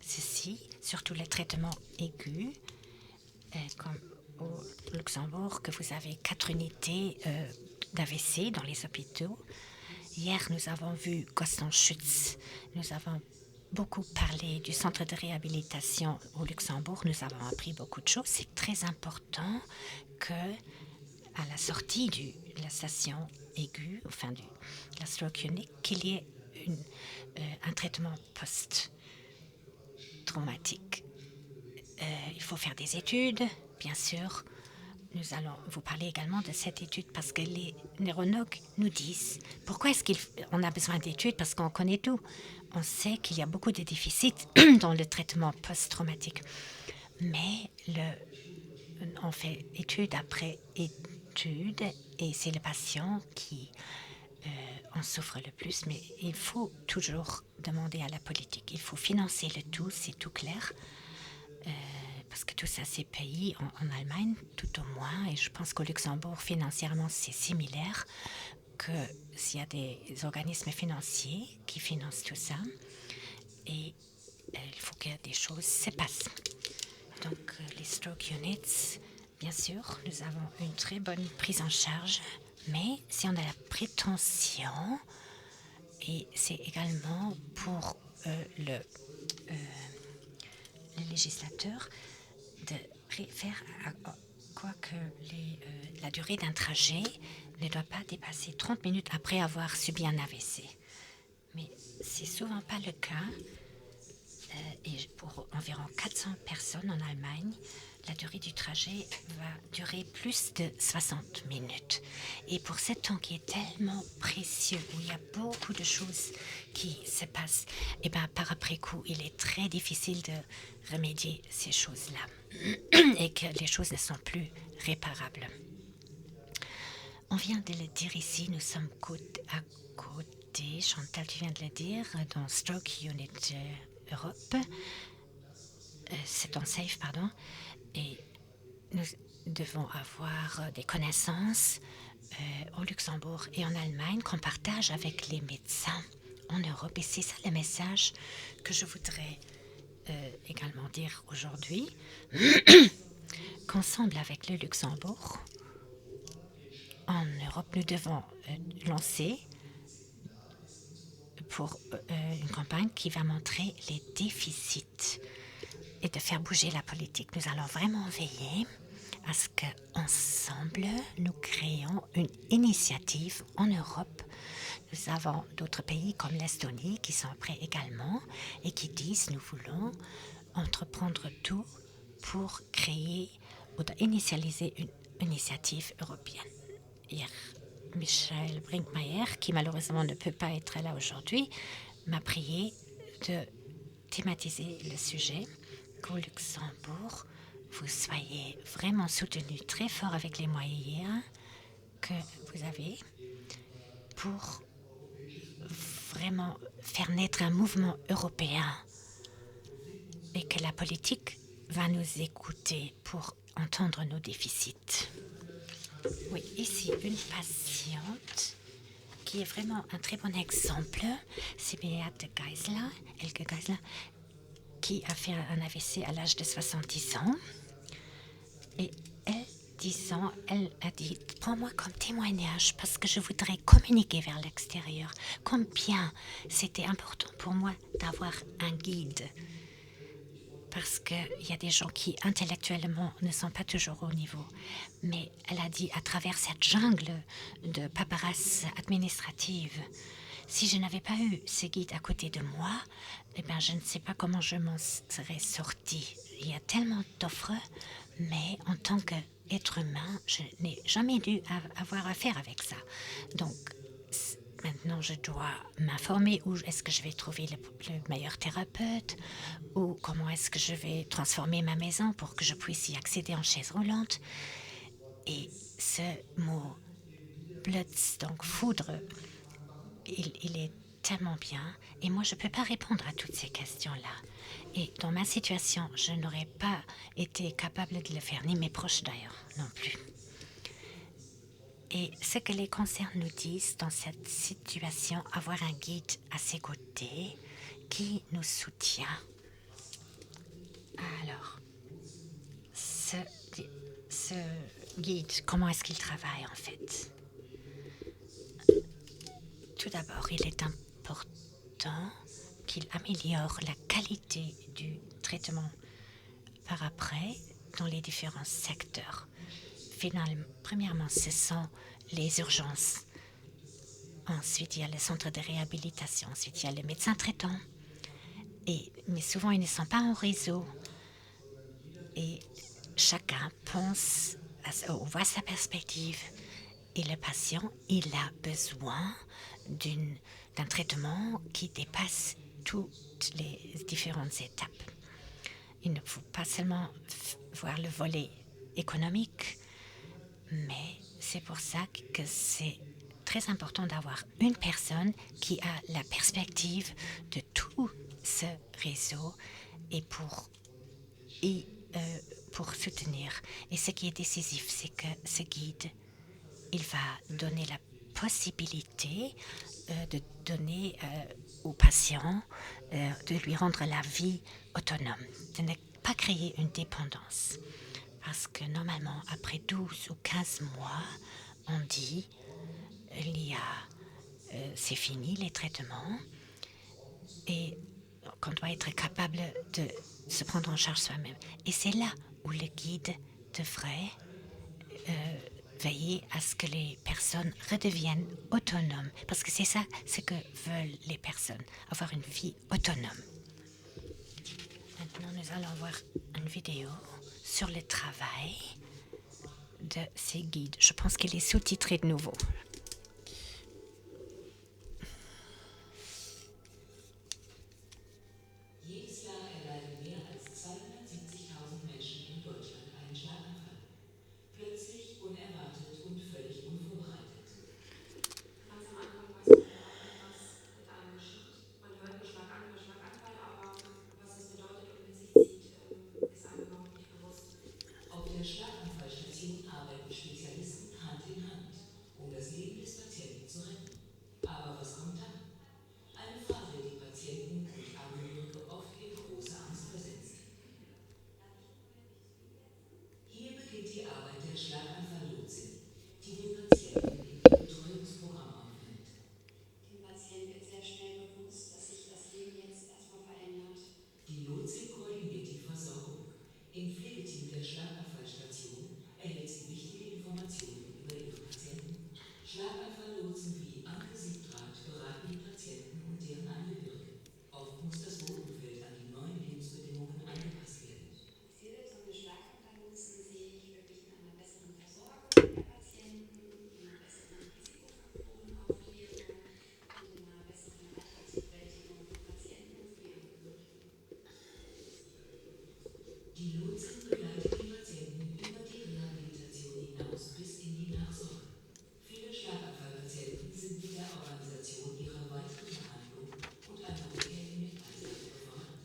ceci, surtout les traitements aigus, comme au Luxembourg, que vous avez 4 unités d'AVC dans les hôpitaux. Hier, nous avons vu Gostenschütz. Nous avons beaucoup parlé du centre de réhabilitation au Luxembourg. Nous avons appris beaucoup de choses. C'est très important que, à la sortie de la station aiguë, enfin de la stroke unique, qu'il y ait un traitement post-traumatique. Il faut faire des études, bien sûr. Nous allons vous parler également de cette étude parce que les neurologues nous disent pourquoi est-ce qu'on a besoin d'études, parce qu'on connaît tout. On sait qu'il y a beaucoup de déficits dans le traitement post-traumatique. Mais on fait étude après étude et c'est le patient qui en souffre le plus. Mais il faut toujours demander à la politique. Il faut financer le tout, c'est tout clair. Parce que tout ça, c'est payé en Allemagne, tout au moins. Et je pense qu'au Luxembourg, financièrement, c'est similaire, que s'il y a des organismes financiers qui financent tout ça. Et il faut que des choses se passent. Donc, les stroke units, bien sûr, nous avons une très bonne prise en charge, mais si on a la prétention, et c'est également pour le législateur de faire quoi que la durée d'un trajet ne doit pas dépasser 30 minutes après avoir subi un AVC. Mais c'est souvent pas le cas. Et pour environ 400 personnes en Allemagne, la durée du trajet va durer plus de 60 minutes. Et pour ce temps qui est tellement précieux, où il y a beaucoup de choses qui se passent, et ben par après coup, il est très difficile de remédier ces choses-là et que les choses ne sont plus réparables. On vient de le dire ici, nous sommes côte à côté. Chantal, tu viens de le dire, dans Stroke Unit Europe, c'est dans SAFE, pardon, et nous devons avoir des connaissances au Luxembourg et en Allemagne qu'on partage avec les médecins en Europe. Et c'est ça le message que je voudrais également dire aujourd'hui, qu'ensemble avec le Luxembourg, en Europe, nous devons lancer pour une campagne qui va montrer les déficits et de faire bouger la politique. Nous allons vraiment veiller à ce qu'ensemble, nous créons une initiative en Europe. Nous avons d'autres pays comme l'Estonie qui sont prêts également et qui disent nous voulons entreprendre tout pour créer ou initialiser une initiative européenne. Hier, Michel Brinkmeyer, qui malheureusement ne peut pas être là aujourd'hui, m'a prié de thématiser le sujet, qu'au Luxembourg, vous soyez vraiment soutenu très fort avec les moyens que vous avez pour vraiment faire naître un mouvement européen et que la politique va nous écouter pour entendre nos déficits. Oui, ici, une patiente qui est vraiment un très bon exemple, c'est Beate Geisler, Elke Geisler, qui a fait un AVC à l'âge de 70 ans. Et elle a dit, prends-moi comme témoignage parce que je voudrais communiquer vers l'extérieur. Combien c'était important pour moi d'avoir un guide. Parce qu'il y a des gens qui, intellectuellement, ne sont pas toujours au niveau. Mais elle a dit, à travers cette jungle de paperasse administrative, si je n'avais pas eu ce guide à côté de moi, eh bien, je ne sais pas comment je m'en serais sortie. Il y a tellement d'offres, mais en tant qu'être humain, je n'ai jamais dû avoir affaire avec ça. Donc, maintenant, je dois m'informer où est-ce que je vais trouver le meilleur thérapeute ou comment est-ce que je vais transformer ma maison pour que je puisse y accéder en chaise roulante. Et ce mot Blitz, donc foudre, il est tellement bien. Et moi, je ne peux pas répondre à toutes ces questions-là. Et dans ma situation, je n'aurais pas été capable de le faire, ni mes proches d'ailleurs, non plus. Et ce que les concerts nous disent dans cette situation, avoir un guide à ses côtés qui nous soutient. Alors, ce guide, comment est-ce qu'il travaille en fait? Tout d'abord, il est important qu'il améliore la qualité du traitement par après dans les différents secteurs. Finalement, premièrement, ce sont les urgences. Ensuite, il y a le centre de réhabilitation. Ensuite, il y a le médecin traitant. Mais souvent, ils ne sont pas en réseau. Et chacun pense ou voit sa perspective. Et le patient, il a besoin d'un traitement qui dépasse toutes les différentes étapes. Il ne faut pas seulement voir le volet économique, mais c'est pour ça que c'est très important d'avoir une personne qui a la perspective de tout ce réseau et pour soutenir. Et ce qui est décisif, c'est que ce guide, il va donner la possibilité de donner au patient de lui rendre la vie autonome, de ne pas créer une dépendance. Parce que normalement, après 12 ou 15 mois, on dit c'est fini les traitements et qu'on doit être capable de se prendre en charge soi-même. Et c'est là où le guide devrait veiller à ce que les personnes redeviennent autonomes. Parce que c'est ça ce que veulent les personnes, avoir une vie autonome. Maintenant, nous allons voir une vidéo sur le travail de ces guides. Je pense qu'il est sous-titré de nouveau. Jedes Jahr erleiden mehr als 270.000 Menschen in Deutschland einen Schlaganfall. Plötzlich, unerwartet und völlig unvorbereitet. Ganz am Anfang weiß man überhaupt nicht, was mit einem geschieht. Man hört einen Schlaganfall, aber was das bedeutet und mit sich zieht, ist einem überhaupt nicht bewusst. Auf der Schlaganfallstation arbeiten Spezialisten Hand in Hand, um das Leben des Patienten zu retten. Aber was kommt dann? Eine Phase, die Patienten und Angehörige oft in große Angst versetzt. Hier beginnt die Arbeit der Schlaganfall-Lotsin, die den Patienten in ihr Betreuungsprogramm aufnimmt. Dem Patienten wird sehr schnell bewusst, dass sich das Leben jetzt erstmal verändert. Die Lotsin koordiniert die Versorgung. Im Pflegeteam der Schlaganfallstation erhält sie wichtige Informationen über ihre Patienten. Schlaganfall-Lotsen wie Anke Siebdraht beraten die Patienten und deren Angehörige. Oft muss das Wohnumfeld an die neuen Lebensbedingungen angepasst werden. Ziele so eine Schlaganfall-Lotsen sehe ich wirklich in einer besseren Versorgung der Patienten, in einer besseren Risikofaktorenaufklärung und in einer besseren Alltagsbewältigung für Patienten und für ihre Angehörigen. Die Lotsin begleitet die Patienten über die Rehabilitation hinaus bis in die Nachsorge. Viele Schlaganfallpatienten sind mit der Organisation ihrer weiteren Behandlung und einer Rückkehr in den Alltag überfordert.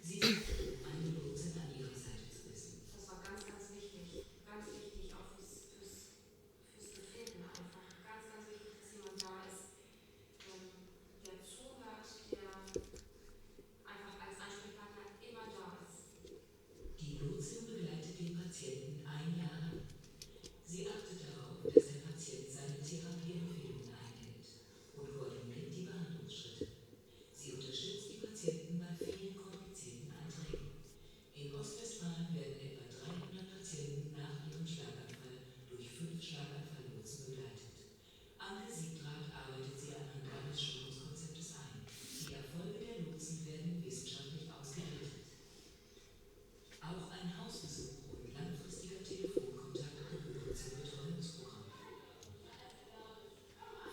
Sie sind froh, eine Lotsin an ihrer Seite zu wissen. Das war ganz, ganz wichtig. Ganz wichtig auch fürs Befinden einfach. Ganz, ganz wichtig, dass jemand da ist, der zuhört, der einfach als Ansprechpartner immer da ist. Die Lotsin begleitet den Patienten ein Jahr lang. Sie achtet darauf, dass der Patient seine Therapieempfehlungen einhält und koordiniert die Behandlungsschritte. Sie unterstützt die Patienten bei vielen komplizierten Anträgen. In Ostwestfalen werden etwa 300 Patienten nach ihrem Schlaganfall durch 5 Schlaganfalllotsen begleitet. Anke Siebdraht arbeitet sie anhand eines Schulungskonzeptes ein. Die Erfolge der Lotsen werden wissenschaftlich ausgewertet. Auch ein Hausbesuch und langfristiger Telefonkontakt gehören zum Betreuungsprogramm.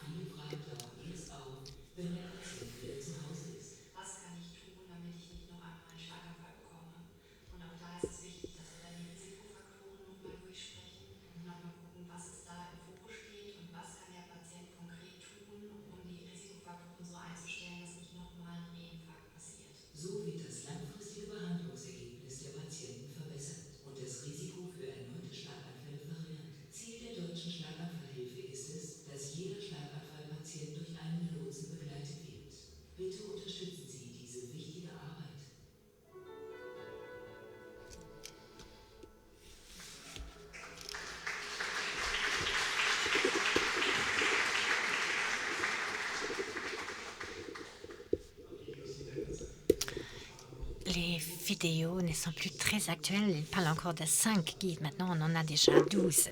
Viele Fragen tauchen erst auf, wenn der Patient wieder zu Hause ist. Was kann ich tun, damit ich nicht noch einmal einen Schlaganfall bekomme? Und auch da ist es wichtig, dass wir dann die Risikofaktoren nochmal durchsprechen und nochmal gucken, was ist da im Fokus steht und was kann der Patient konkret tun, um die Risikofaktoren so einzustellen, dass nicht nochmal ein Reinfarkt passiert. So wird das langfristige Behandlungsergebnis der Patienten verbessert und das Risiko für erneute Schlaganfälle verringert. Ziel der Deutschen Schlaganfallhilfe ist es, dass jeder Schlaganfallpatient durch einen Lotsen begleitet wird. Bitte unterstützen Sie diese wichtige Arbeit. Les vidéos ne sont plus très actuelles. Ils parlent encore de 5 guides. Maintenant, on en a déjà 12.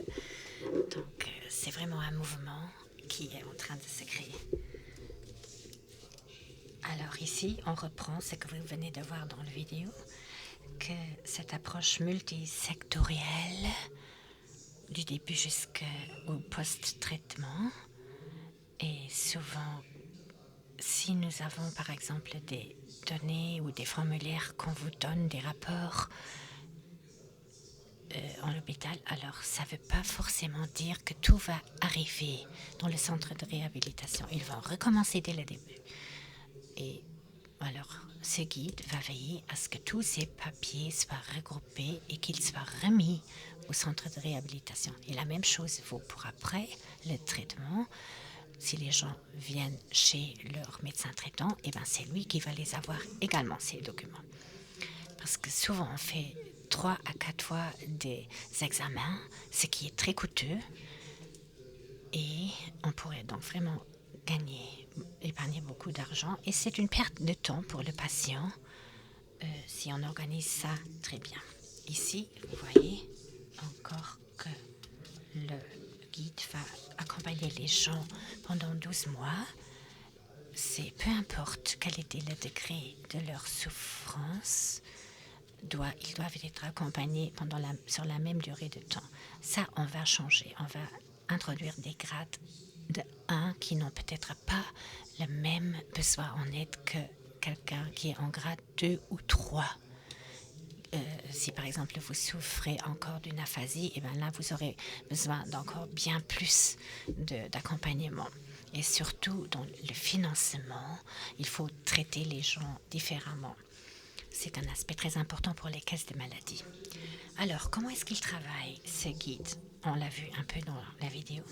Donc, c'est vraiment un mouvement qui est en train de se créer. Alors ici, on reprend ce que vous venez de voir dans la vidéo, que cette approche multisectorielle, du début jusqu'au post-traitement, et souvent, si nous avons par exemple des données ou des formulaires qu'on vous donne, des rapports en l'hôpital, alors ça ne veut pas forcément dire que tout va arriver dans le centre de réhabilitation. Ils vont recommencer dès le début. Et alors, ce guide va veiller à ce que tous ces papiers soient regroupés et qu'ils soient remis au centre de réhabilitation. Et la même chose vaut pour après le traitement. si les gens viennent chez leur médecin traitant, eh ben c'est lui qui va les avoir également, ces documents. Parce que souvent, on fait 3 à 4 fois des examens, ce qui est très coûteux. Et on pourrait donc vraiment épargner beaucoup d'argent. Et c'est une perte de temps pour le patient si on organise ça très bien. Ici, vous voyez encore que le guide va accompagner les gens pendant 12 mois. C'est peu importe quel était le degré de leur souffrance, ils doivent être accompagnés sur la même durée de temps. Ça, on va changer. On va introduire des grades de 1 qui n'ont peut-être pas le même besoin en aide que quelqu'un qui est en grade 2 ou 3. Si par exemple vous souffrez encore d'une aphasie, et bien là vous aurez besoin d'encore bien plus d'accompagnement. Et surtout dans le financement, il faut traiter les gens différemment. C'est un aspect très important pour les caisses de maladie. Alors, comment est-ce qu'ils travaillent, ce guide? On l'a vu un peu dans la vidéo.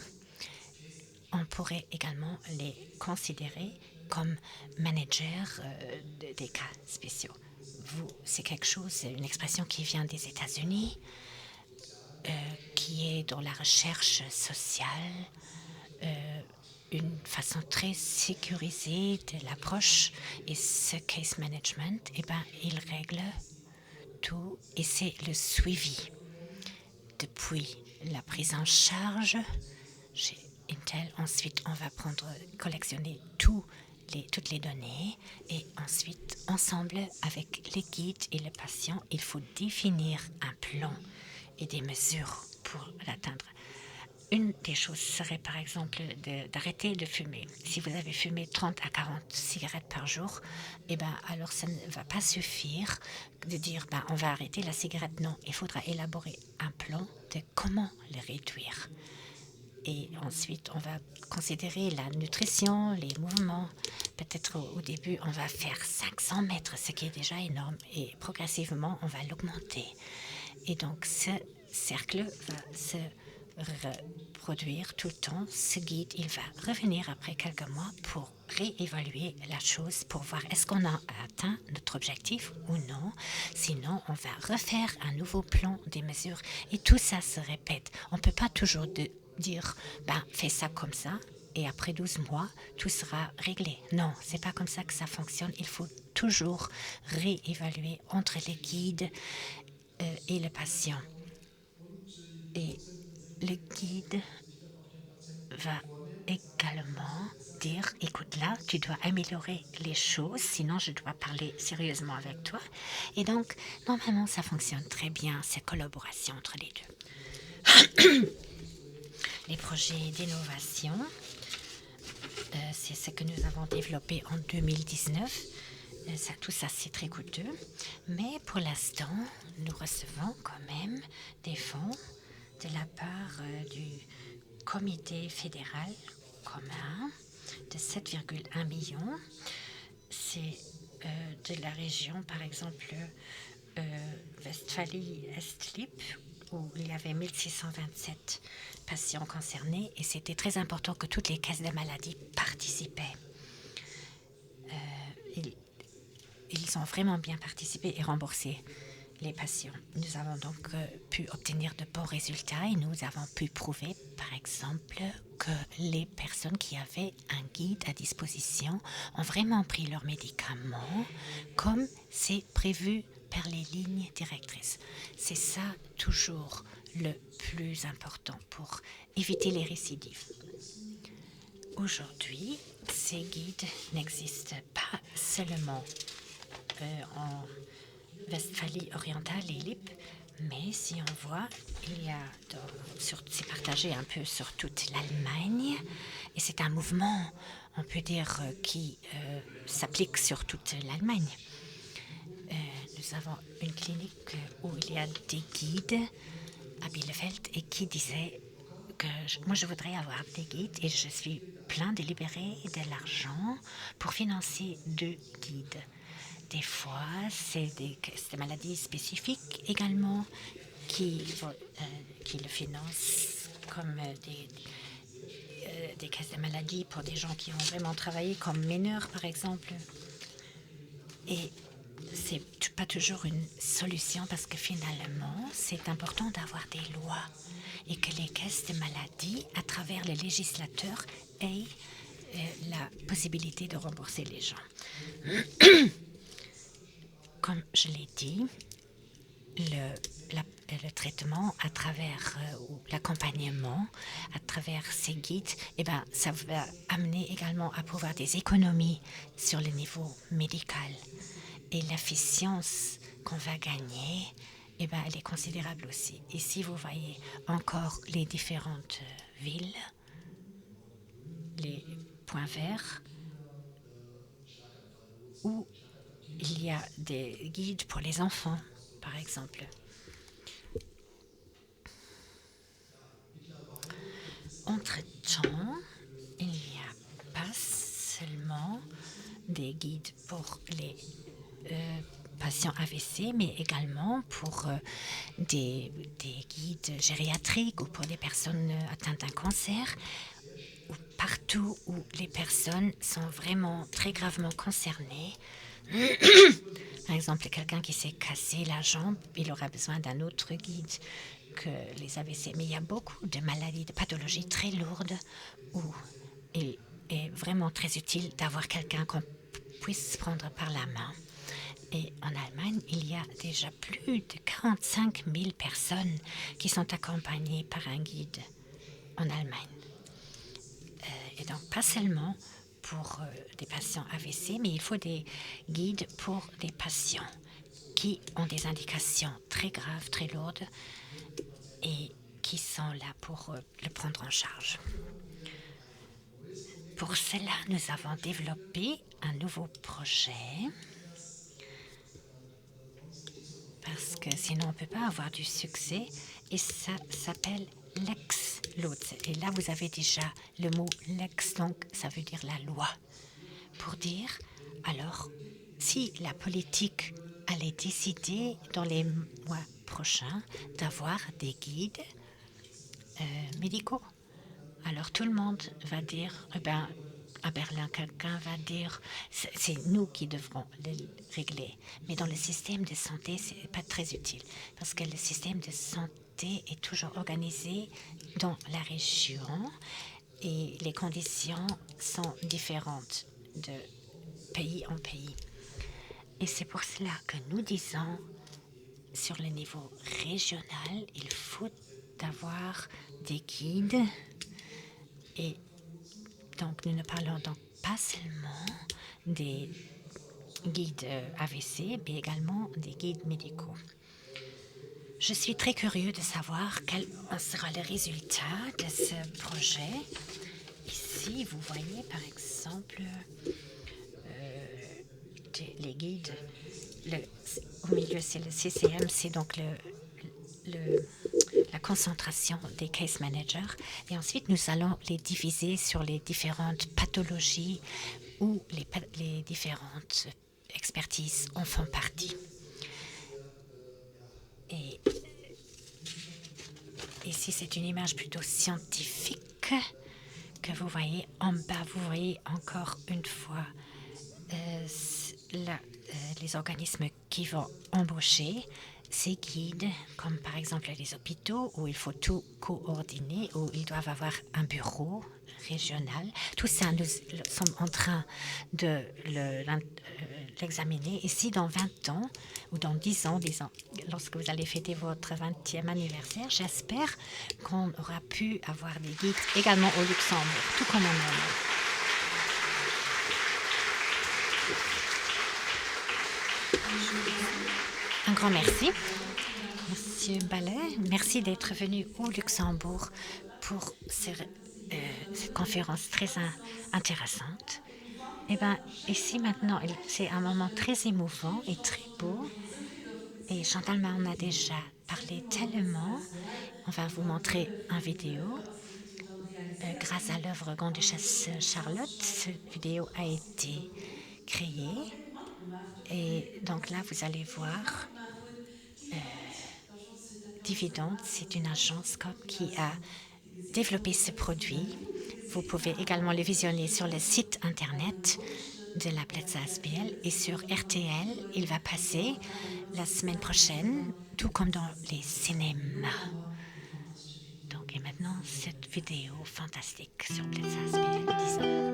On pourrait également les considérer comme managers des cas spéciaux. C'est quelque chose, une expression qui vient des États-Unis, qui est dans la recherche sociale, une façon très sécurisée de l'approche. Et ce case management, eh ben, il règle tout et c'est le suivi. Depuis la prise en charge chez Intel, ensuite on va collectionner toutes les données et ensuite, ensemble avec les guides et le patient, il faut définir un plan et des mesures pour l'atteindre. Une des choses serait par exemple d'arrêter de fumer. Si vous avez fumé 30 à 40 cigarettes par jour, eh ben, alors ça ne va pas suffire de dire on va arrêter la cigarette. Non, il faudra élaborer un plan de comment le réduire. Et ensuite, on va considérer la nutrition, les mouvements. Peut-être au début, on va faire 500 mètres, ce qui est déjà énorme. Et progressivement, on va l'augmenter. Et donc, ce cercle va se reproduire tout le temps. Ce guide, il va revenir après quelques mois pour réévaluer la chose, pour voir est-ce qu'on a atteint notre objectif ou non. Sinon, on va refaire un nouveau plan des mesures. Et tout ça se répète. On ne peut pas toujours dire fais ça comme ça et après 12 mois tout sera réglé. Non, c'est pas comme ça que ça fonctionne. Il faut toujours réévaluer entre les guides et le patient. Et le guide va également dire écoute, là tu dois améliorer les choses, sinon je dois parler sérieusement avec toi. Et donc normalement ça fonctionne très bien, cette collaboration entre les deux. Les projets d'innovation, c'est ce que nous avons développé en 2019. Tout ça, c'est très coûteux. Mais pour l'instant, nous recevons quand même des fonds de la part du comité fédéral commun de 7,1 millions. C'est de la région, par exemple, Westphalie-Est-Lippe, où il y avait 1627 patients concernés et c'était très important que toutes les caisses de maladie participaient. Ils ont vraiment bien participé et remboursé les patients. Nous avons donc pu obtenir de bons résultats et nous avons pu prouver, par exemple, que les personnes qui avaient un guide à disposition ont vraiment pris leurs médicaments comme c'est prévu par les lignes directrices. C'est ça toujours le plus important pour éviter les récidives. Aujourd'hui, ces guides n'existent pas seulement en Westphalie orientale et Lippe, mais si on voit, c'est partagé un peu sur toute l'Allemagne et c'est un mouvement, on peut dire, qui s'applique sur toute l'Allemagne. Nous avons une clinique où il y a des guides à Bielefeld et qui disait que moi je voudrais avoir des guides et je suis plein de libérer de l'argent pour financer 2 guides. Des fois, c'est des maladies spécifiques également qui le financent, comme des caisses de maladie pour des gens qui ont vraiment travaillé comme mineurs, par exemple. Et c'est pas toujours une solution parce que finalement, c'est important d'avoir des lois et que les caisses de maladie, à travers les législateurs, aient la possibilité de rembourser les gens. Comme je l'ai dit, le traitement à travers ou l'accompagnement à travers ces guides, eh ben, ça va amener également à pouvoir des économies sur le niveau médical. Et l'efficience qu'on va gagner, eh ben, elle est considérable aussi. Ici, vous voyez encore les différentes villes, les points verts, où il y a des guides pour les enfants, par exemple. Entre-temps, il n'y a pas seulement des guides pour les patients AVC, mais également pour des guides gériatriques ou pour des personnes atteintes d'un cancer, ou partout où les personnes sont vraiment très gravement concernées. Par exemple, quelqu'un qui s'est cassé la jambe, il aura besoin d'un autre guide que les AVC. Mais il y a beaucoup de maladies, de pathologies très lourdes où il est vraiment très utile d'avoir quelqu'un qu'on puisse prendre par la main. Et en Allemagne, il y a déjà plus de 45 000 personnes qui sont accompagnées par un guide en Allemagne. Et donc, pas seulement pour des patients AVC, mais il faut des guides pour des patients qui ont des indications très graves, très lourdes et qui sont là pour le prendre en charge. Pour cela, nous avons développé un nouveau projet parce que sinon on ne peut pas avoir du succès et ça s'appelle Lex Lutz. Et là, vous avez déjà le mot Lex, donc ça veut dire la loi. Pour dire, alors, si la politique allait décider dans les mois prochains d'avoir des guides médicaux, alors tout le monde va dire, à Berlin, quelqu'un va dire, c'est nous qui devrons le régler. Mais dans le système de santé, ce n'est pas très utile, parce que le système de santé est toujours organisé dans la région et les conditions sont différentes de pays en pays. Et c'est pour cela que nous disons, sur le niveau régional, il faut avoir des guides. Et donc, nous ne parlons donc pas seulement des guides AVC, mais également des guides médicaux. Je suis très curieux de savoir quel sera le résultat de ce projet. Ici, vous voyez par exemple les guides. Au milieu, c'est le CCM, c'est donc la concentration des case managers. Et ensuite, nous allons les diviser sur les différentes pathologies où les différentes expertises en font partie. Et ici, c'est une image plutôt scientifique que vous voyez en bas. Vous voyez encore une fois les organismes qui vont embaucher ces guides, comme par exemple les hôpitaux où il faut tout coordonner, où ils doivent avoir un bureau régional. Tout ça, nous sommes en train de l'examiner. Ici, dans 20 ans ou dans 10 ans, lorsque vous allez fêter votre 20e anniversaire, j'espère qu'on aura pu avoir des guides également au Luxembourg, tout comme en Allemagne. Un grand merci, Monsieur Ballet. Merci d'être venu au Luxembourg pour cette conférence très intéressante. Et bien, ici maintenant, c'est un moment très émouvant et très beau. Et Chantal m'en a déjà parlé tellement. On va vous montrer une vidéo. Grâce à l'œuvre Grande-Duchesse Charlotte, cette vidéo a été créée. Et donc là, vous allez voir, Dividende, c'est une agence qui a développé ce produit. vous pouvez également le visionner sur le site internet de la Plaza SBL et sur RTL. Il va passer la semaine prochaine, tout comme dans les cinémas. Donc, et maintenant, cette vidéo fantastique sur Plaza SBL 10 ans.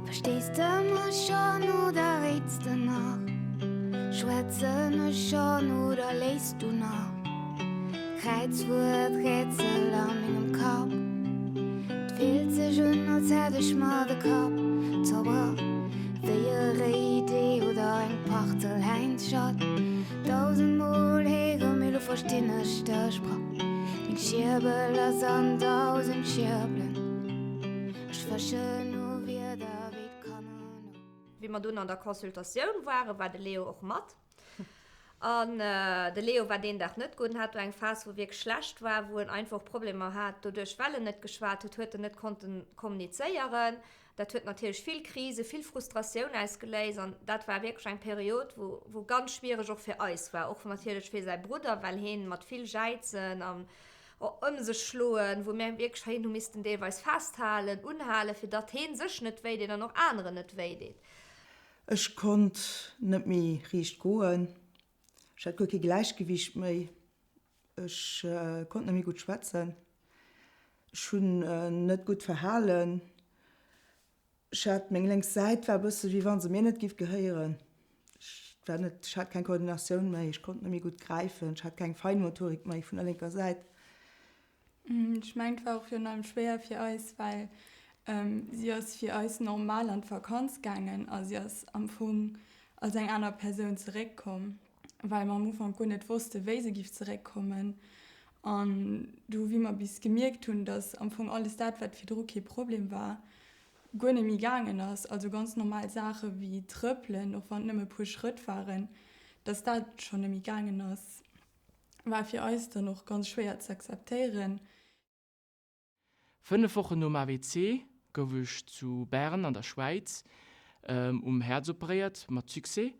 Verstehst du mich schon oder redst du noch? Schwätze mich schon oder lest du noch? Reizwort, Rätsel an meinem Kopf. Fühlt sich schon, als hätte ich mal den Kopf. Zauber, wie ihre Idee oder ein Pachtel Heinzschott. Tausendmal höher, mir du verstehst nicht der Sprache. Mein Schirbel ist an 1000 Schirbeln. Ich verstehe nur, wie David kann. Wie man dann an der Konsultation waren, war der Leo auch matt. Und der Leo war den Tag nicht gut und hatte eine Phase, wo wirklich schlecht war, wo er einfach Probleme hat, dadurch, weil er nicht geschwärzt hat, heute nicht konnten kommunizieren. Das hat natürlich viel Krise, viel Frustration ausgelöst und das war wirklich eine Periode, wo ganz schwierig auch für uns war, auch natürlich für seinen Bruder, weil er mit viel Scheißen sich schlagen, wo wir wirklich hin mussten, teilweise festhalten, unhalten, für das hin sich nicht weiden und noch andere nicht weiden. Ich konnte nicht mehr richtig gehen. Ich hatte kein Gleichgewicht mehr. Ich konnte nicht mehr gut schwätzen. Ich konnte nicht gut verhalten. Ich hatte meine längste Zeit, war ein bisschen, wie wenn sie mir nicht gehören. Ich hatte keine Koordination mehr, ich konnte nicht mehr gut greifen. Ich hatte keine Feinmotorik mehr von der linken Seite. Ich meine, es war auch für uns schwer für uns, weil sie ist für uns normal an die Vakanz gegangen, also sie ist am Anfang als eine andere Person zurückgekommen, weil man am Anfang gar nicht wusste, wie sie zurückkommen. Und du, wie man bis gemerkt haben, dass am Anfang alles das, was für Druck kein Problem war, gar nicht mehr gegangen ist. Also ganz normale Sachen wie Tröppeln, auch wenn nicht mehr ein paar Schritte waren, dass das schon nicht mehr gegangen ist. War für uns dann noch ganz schwer zu akzeptieren. 5 Wochen um AWC gouf ich zu Bern an der Schweiz Herz operiert mat Succès.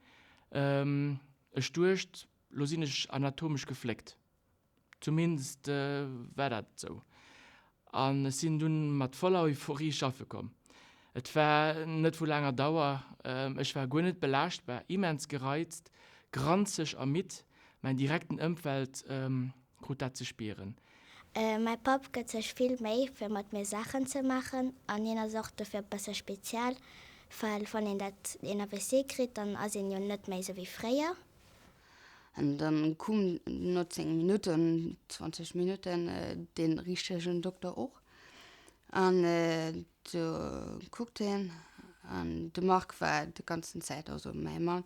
Ech durcht losinisch anatomisch gefleckt. Zumindest war dat so. An es sind nun mat voller Euphorie schaffe kom. Et war net wo langer Dauer, ich war go net belascht, war immens gereizt, granzig mit mein direkten Umfeld gut zu spielen. Mein Papa geht sich viel mehr, für mit mir Sachen zu machen. Und jener sagt dafür besser speziell, weil von ihn das in der WC kriegt, dann ist ihn ja nicht mehr so wie früher. Und dann kommen nur 10 Minuten, 20 Minuten den richtigen Doktor auch. Und du guckst ihn. Und der Marc war die ganze Zeit, also mein Mann,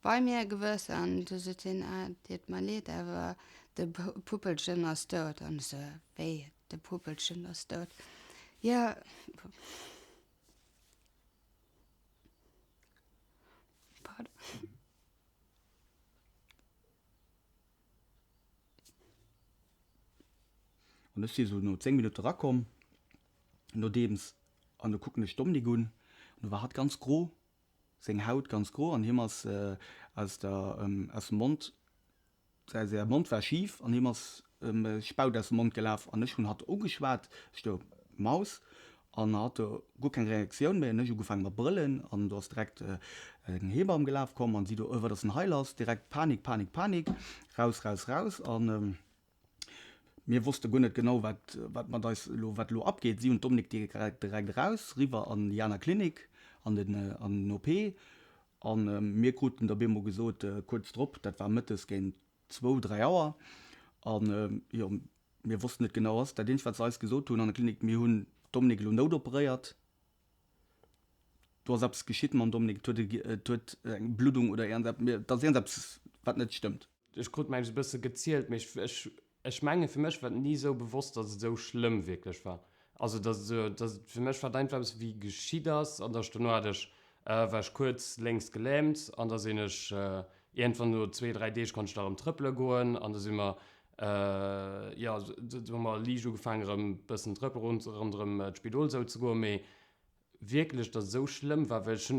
bei mir gewesen. Und du sagst ihn, das ist mein Lied, aber der Puppelchen ist tot. Und so, weh, der Puppelchen ist tot. Ja. Pardon. Und ich sehe so nur 10 Minuten rankommen. Und nachdem an der gucken nicht die Gun. Und war hat ganz groß, seine Haut ganz groß. Und jemals aus dem Mund, sein Mund war schief. Und jemals Spaut aus dem Mund gelaufen. Und ich hat auch geschwärzt, ich da Maus. Und hatte gar keine Reaktion mehr. Ich habe angefangen mit Brillen. Und du hast direkt einen Hebamm gelaufen kommen. Und sie da über das ein Heilers. Direkt Panik. Raus. Und mir wusste gar nicht genau, was man da was abgeht. Sie und Dominik direkt raus, rüber an Jana Klinik, an den OP. Und mir konnten da immer gesagt, kurz drauf, das war mittags gegen 2-3 Jahre. Und ja, wir wussten nicht genau, was. Da den was alles gesagt und an der Klinik, wir haben Dominik not operiert. Du hast etwas geschieht, man Dominik tut Blutung oder irgendwas, das ist irgendwas, was nicht stimmt. Ich konnte mich ein bisschen gezielt, ich meine, für mich war nie so bewusst, dass es so schlimm wirklich war. Also, das für mich war einfach, wie geschieht das? Und da war ich kurz längst gelähmt. Und da sind ich irgendwann nur 2-3 Tage, konnte ich da im Triple gehen. Und da sind wir, liegen gefangen, ein bisschen Triple rund um das Spital so zu gehen. Aber wirklich das so schlimm war, weil ich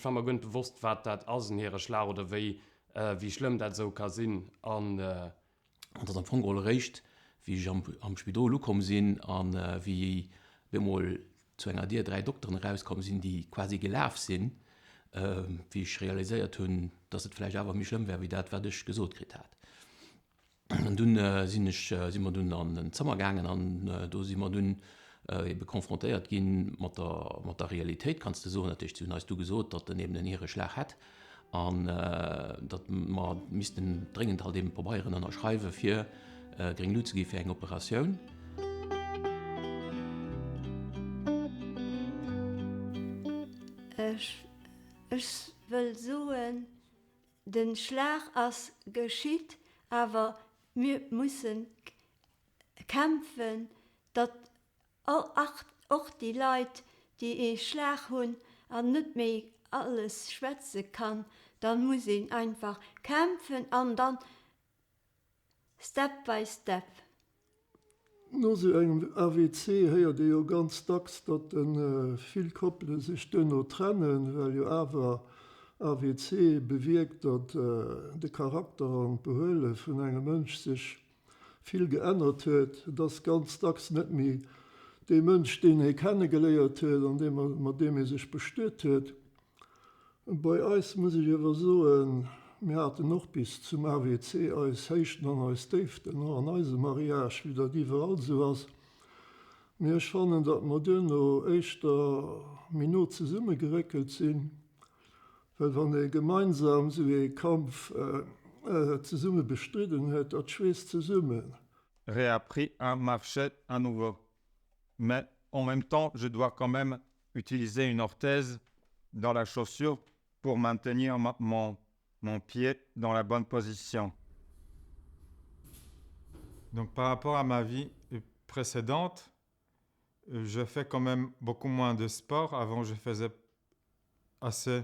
war mir gut bewusst, was das ist in ihrer Schlag oder wie schlimm das so kann sein. Und das am Anfang auch recht, wie ich am Spital gekommen bin und wie wir mal zu einer der 3 Doktoren rausgekommen sind, die quasi gelaufen sind, wie ich realisiert habe, dass es vielleicht aber nicht schlimm wäre, wie das, was ich gesagt gekriegt habe. Und dann sind wir dann an den Zimmer gegangen und da sind wir dann eben konfrontiert gehen mit der Realität, kannst du so natürlich tun, hast du gesagt, dass er neben den ihre Schlag hat und dass wir müssten dringend halt eben probieren und schreiben für gering Lutz für eine Operation. Ich will sagen, den Schlag als geschieht, aber wir müssen kämpfen, dass auch die Leute, die einen Schlag haben und nicht mehr alles schwätzen kann, dann muss ich einfach kämpfen und dann Step by Step. No se engem AWC heier de jo ganz dacks, dat den vill Koppel sich dënner trennen, well jo awer AWC bewirkt, dat de Charakter an Behëlle vun engem Mënsch sich viel geënnert huet, dats ganz dacks net mi de Mënsch den e kennengeléiert huet, an dem mat dem sech bestört huet. Bei Eis muss ich iwwer so mir hatte noch bis zum AWC als Hechten an als Deften an eise Mariage wieder die all sowas. Mir fanden, dat man dënner eichter Minute ze Summe gereckelt sinn, weil wann e gemeinsam so e Kampf ze Summe bestritten huet, dat schwes ze summen. Réappris un marchet à nouveau. Mais en même temps, je dois quand même utiliser une orthèse dans la chaussure pour maintenir mon pied dans la bonne position. Donc par rapport à ma vie précédente, je fais quand même beaucoup moins de sport. Avant, je faisais assez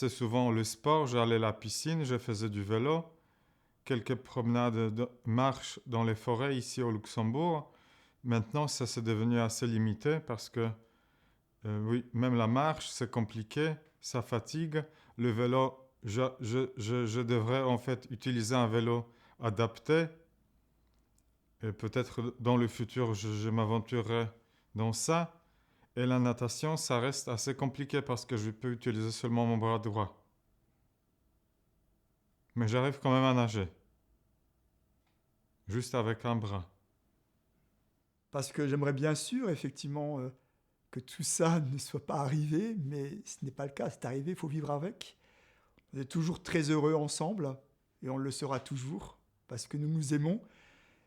souvent le sport. J'allais à la piscine, je faisais du vélo, quelques promenades de marche dans les forêts ici au Luxembourg. Maintenant, ça c'est devenu assez limité parce que oui, même la marche, c'est compliqué, ça fatigue. Le vélo, je devrais en fait utiliser un vélo adapté. Et peut-être dans le futur, je m'aventurerai dans ça. Et la natation, ça reste assez compliqué parce que je peux utiliser seulement mon bras droit. Mais j'arrive quand même à nager. Juste avec un bras. Parce que j'aimerais bien sûr, effectivement, que tout ça ne soit pas arrivé, mais ce n'est pas le cas, c'est arrivé, il faut vivre avec. On est toujours très heureux ensemble, et on le sera toujours, parce que nous nous aimons.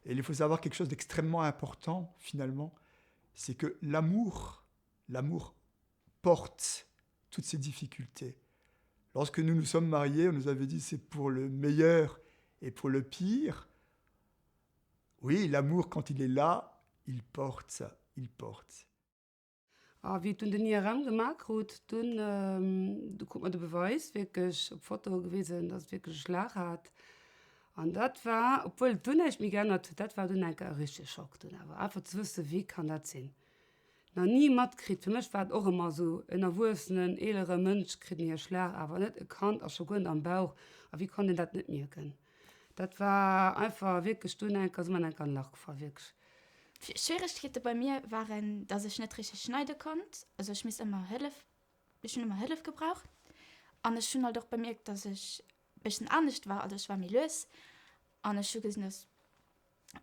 Et il faut savoir quelque chose d'extrêmement important, finalement, c'est que l'amour porte toutes ces difficultés. Lorsque nous nous sommes mariés, on nous avait dit c'est pour le meilleur et pour le pire. Oui, l'amour, quand il est là, il porte ça, il porte. Wie du den hier gemacht hast, dann kommt man den Beweis, wirklich auf Foto gewesen, dass es wirklich Schlag hat. Und das war, obwohl du nicht mich gerne hast, das war dann ein richtiger Schock. Aber einfach zu wissen, wie kann das sein? Noch nie mitgekriegt. Für mich war es auch immer so, ein erwachsener, älterer Mensch kriegt einen Schlag, aber nicht erkannt, auch schon gut am Bauch. Aber wie kann ich das nicht merken? Das war einfach wirklich, du also man kann lachen, wirklich. Schwierigkeiten bei mir waren, dass ich nicht richtig schneiden konnte. Also ich habe immer Hilfe gebraucht. Und ich habe halt auch bemerkt, dass ich ein bisschen anders war, also ich war milös. Und ich habe gesehen, dass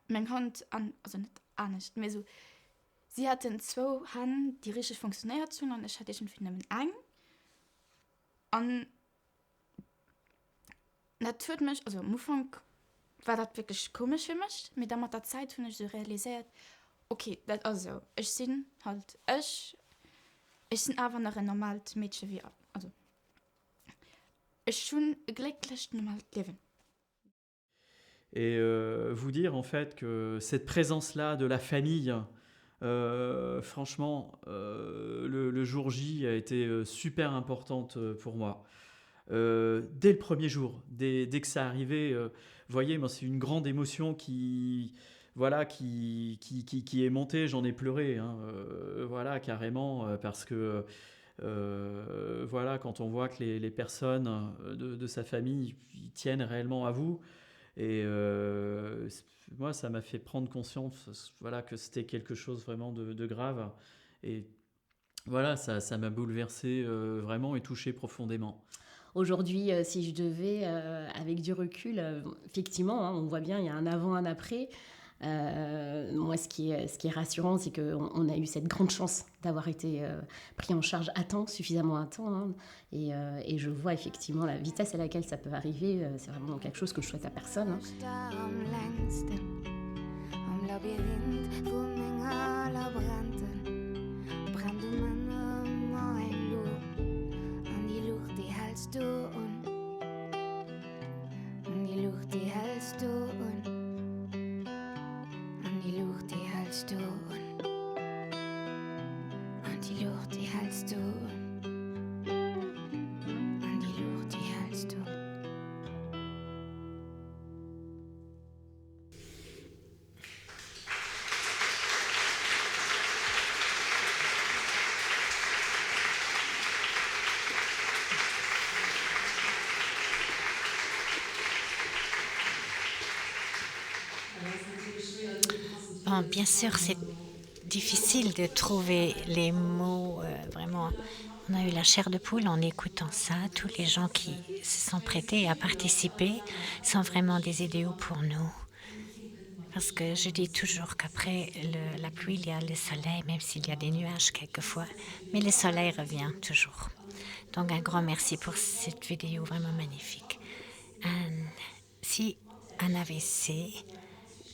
meine Hand, also nicht anders, mehr so, sie hatten 2 Hände, die richtig funktioniert haben, und ich hatte schon viel eng. Und das tut mich, also am Anfang war das wirklich komisch für mich. Mit der Zeit habe ich so realisiert, okay, das also, ich bin einfach noch ein normales Mädchen wie, also, ich schon glücklich normales Leben. Et vous dire en fait que cette présence-là de la famille, franchement, le jour J a été super importante pour moi. Dès le premier jour, dès que ça arrivait, vous voyez, moi, c'est une grande émotion qui voilà, qui est monté, j'en ai pleuré, hein, voilà, carrément, parce que voilà, quand on voit que les personnes de sa famille ils tiennent réellement à vous, et moi, ça m'a fait prendre conscience, voilà, que c'était quelque chose vraiment de grave, et voilà, ça m'a bouleversé vraiment et touché profondément. Aujourd'hui, si je devais, avec du recul, effectivement, hein, on voit bien, il y a un avant, un après. Moi, ce qui est rassurant, c'est qu'on a eu cette grande chance d'avoir été pris en charge à temps, suffisamment à temps. Hein, et je vois effectivement la vitesse à laquelle ça peut arriver. C'est vraiment quelque chose que je souhaite à personne. Hein. Bon, bien sûr, c'est difficile de trouver les mots. Vraiment, on a eu la chair de poule en écoutant ça. Tous les gens qui se sont prêtés à participer sont vraiment des idéaux pour nous. Parce que je dis toujours qu'après la pluie, il y a le soleil, même s'il y a des nuages quelquefois. Mais le soleil revient toujours. Donc, un grand merci pour cette vidéo vraiment magnifique. Si un AVC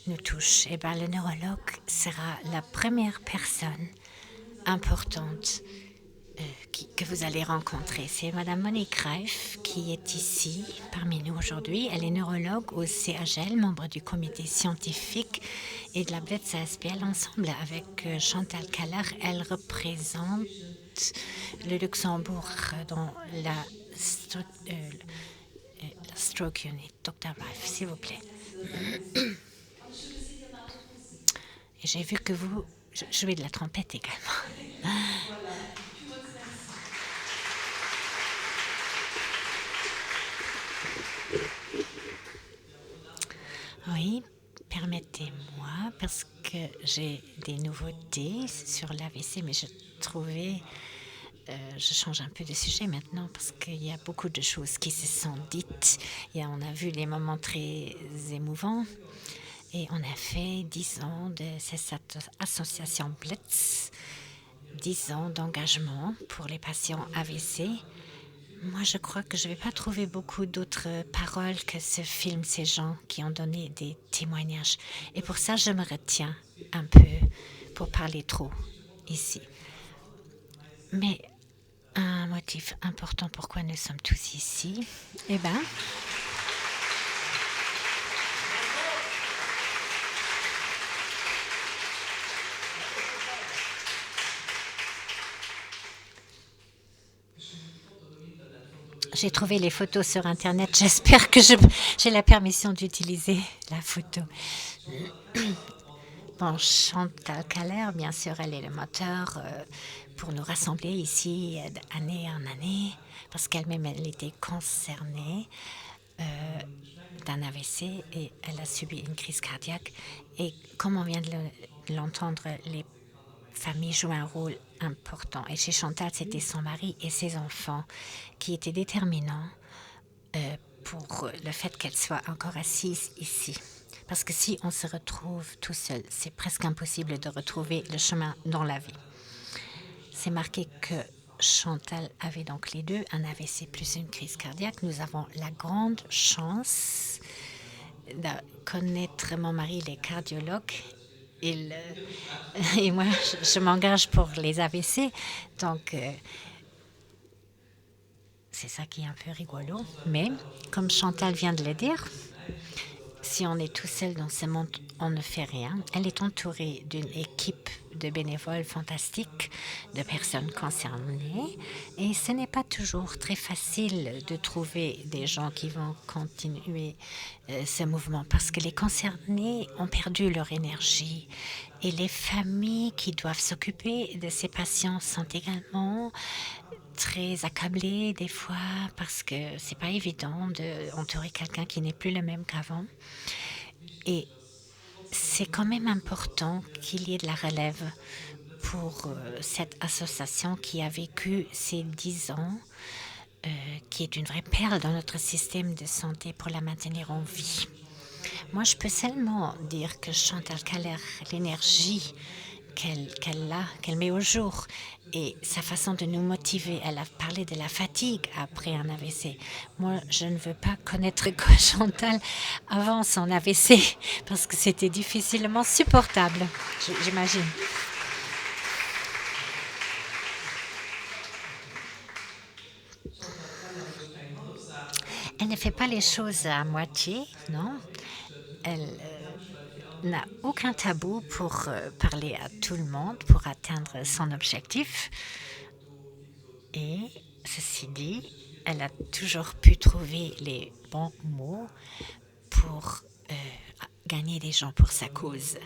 nous touche, eh ben, le neurologue sera la première personne importante que vous allez rencontrer. C'est Madame Monique Reif qui est ici parmi nous aujourd'hui. Elle est neurologue au CHL, membre du comité scientifique et de la Blitz ASBL. Ensemble avec Chantal Keller, elle représente le Luxembourg dans la Stroke Unit. Dr. Reif, s'il vous plaît. Et j'ai vu que vous jouez de la trompette également. Oui, permettez-moi, parce que j'ai des nouveautés sur l'AVC, mais je trouvais... je change un peu de sujet maintenant parce qu'il y a beaucoup de choses qui se sont dites. On a vu les moments très émouvants et on a fait 10 ans de cette association Blitz, 10 ans d'engagement pour les patients AVC. Moi, je crois que je ne vais pas trouver beaucoup d'autres paroles que ce film, ces gens qui ont donné des témoignages. Et pour ça, je me retiens un peu pour parler trop ici. Mais un motif important pourquoi nous sommes tous ici, eh bien, j'ai trouvé les photos sur Internet. J'espère que j'ai la permission d'utiliser la photo. Bon, Chantal Keller, bien sûr, elle est le moteur pour nous rassembler ici d'année en année, parce qu'elle-même, elle était concernée d'un AVC et elle a subi une crise cardiaque. Et comme on vient de l'entendre, les familles jouent un rôle important. Et chez Chantal, c'était son mari et ses enfants qui étaient déterminants pour le fait qu'elle soit encore assise ici. Parce que si on se retrouve tout seul, c'est presque impossible de retrouver le chemin dans la vie. C'est marqué que Chantal avait donc les deux, un AVC plus une crise cardiaque. Nous avons la grande chance de connaître mon mari, il est cardiologue. Et moi, je m'engage pour les AVC. Donc, c'est ça qui est un peu rigolo. Mais, comme Chantal vient de le dire, si on est tout seul dans ce monde, on ne fait rien. Elle est entourée d'une équipe de bénévoles fantastiques, de personnes concernées. Et ce n'est pas toujours très facile de trouver des gens qui vont continuer ce mouvement parce que les concernés ont perdu leur énergie. Et les familles qui doivent s'occuper de ces patients sont également très accablées des fois parce que c'est pas évident d'entourer quelqu'un qui n'est plus le même qu'avant. Et c'est quand même important qu'il y ait de la relève pour cette association qui a vécu ces 10 ans, qui est une vraie perle dans notre système de santé pour la maintenir en vie. Moi, je peux seulement dire que Chantal Keller, l'énergie qu'elle met au jour et sa façon de nous motiver, elle a parlé de la fatigue après un AVC. Moi, je ne veux pas connaître que Chantal avant son AVC parce que c'était difficilement supportable, j'imagine. Elle ne fait pas les choses à moitié, non. Elle n'a aucun tabou pour parler à tout le monde, pour atteindre son objectif. Et ceci dit, elle a toujours pu trouver les bons mots pour gagner des gens pour sa cause.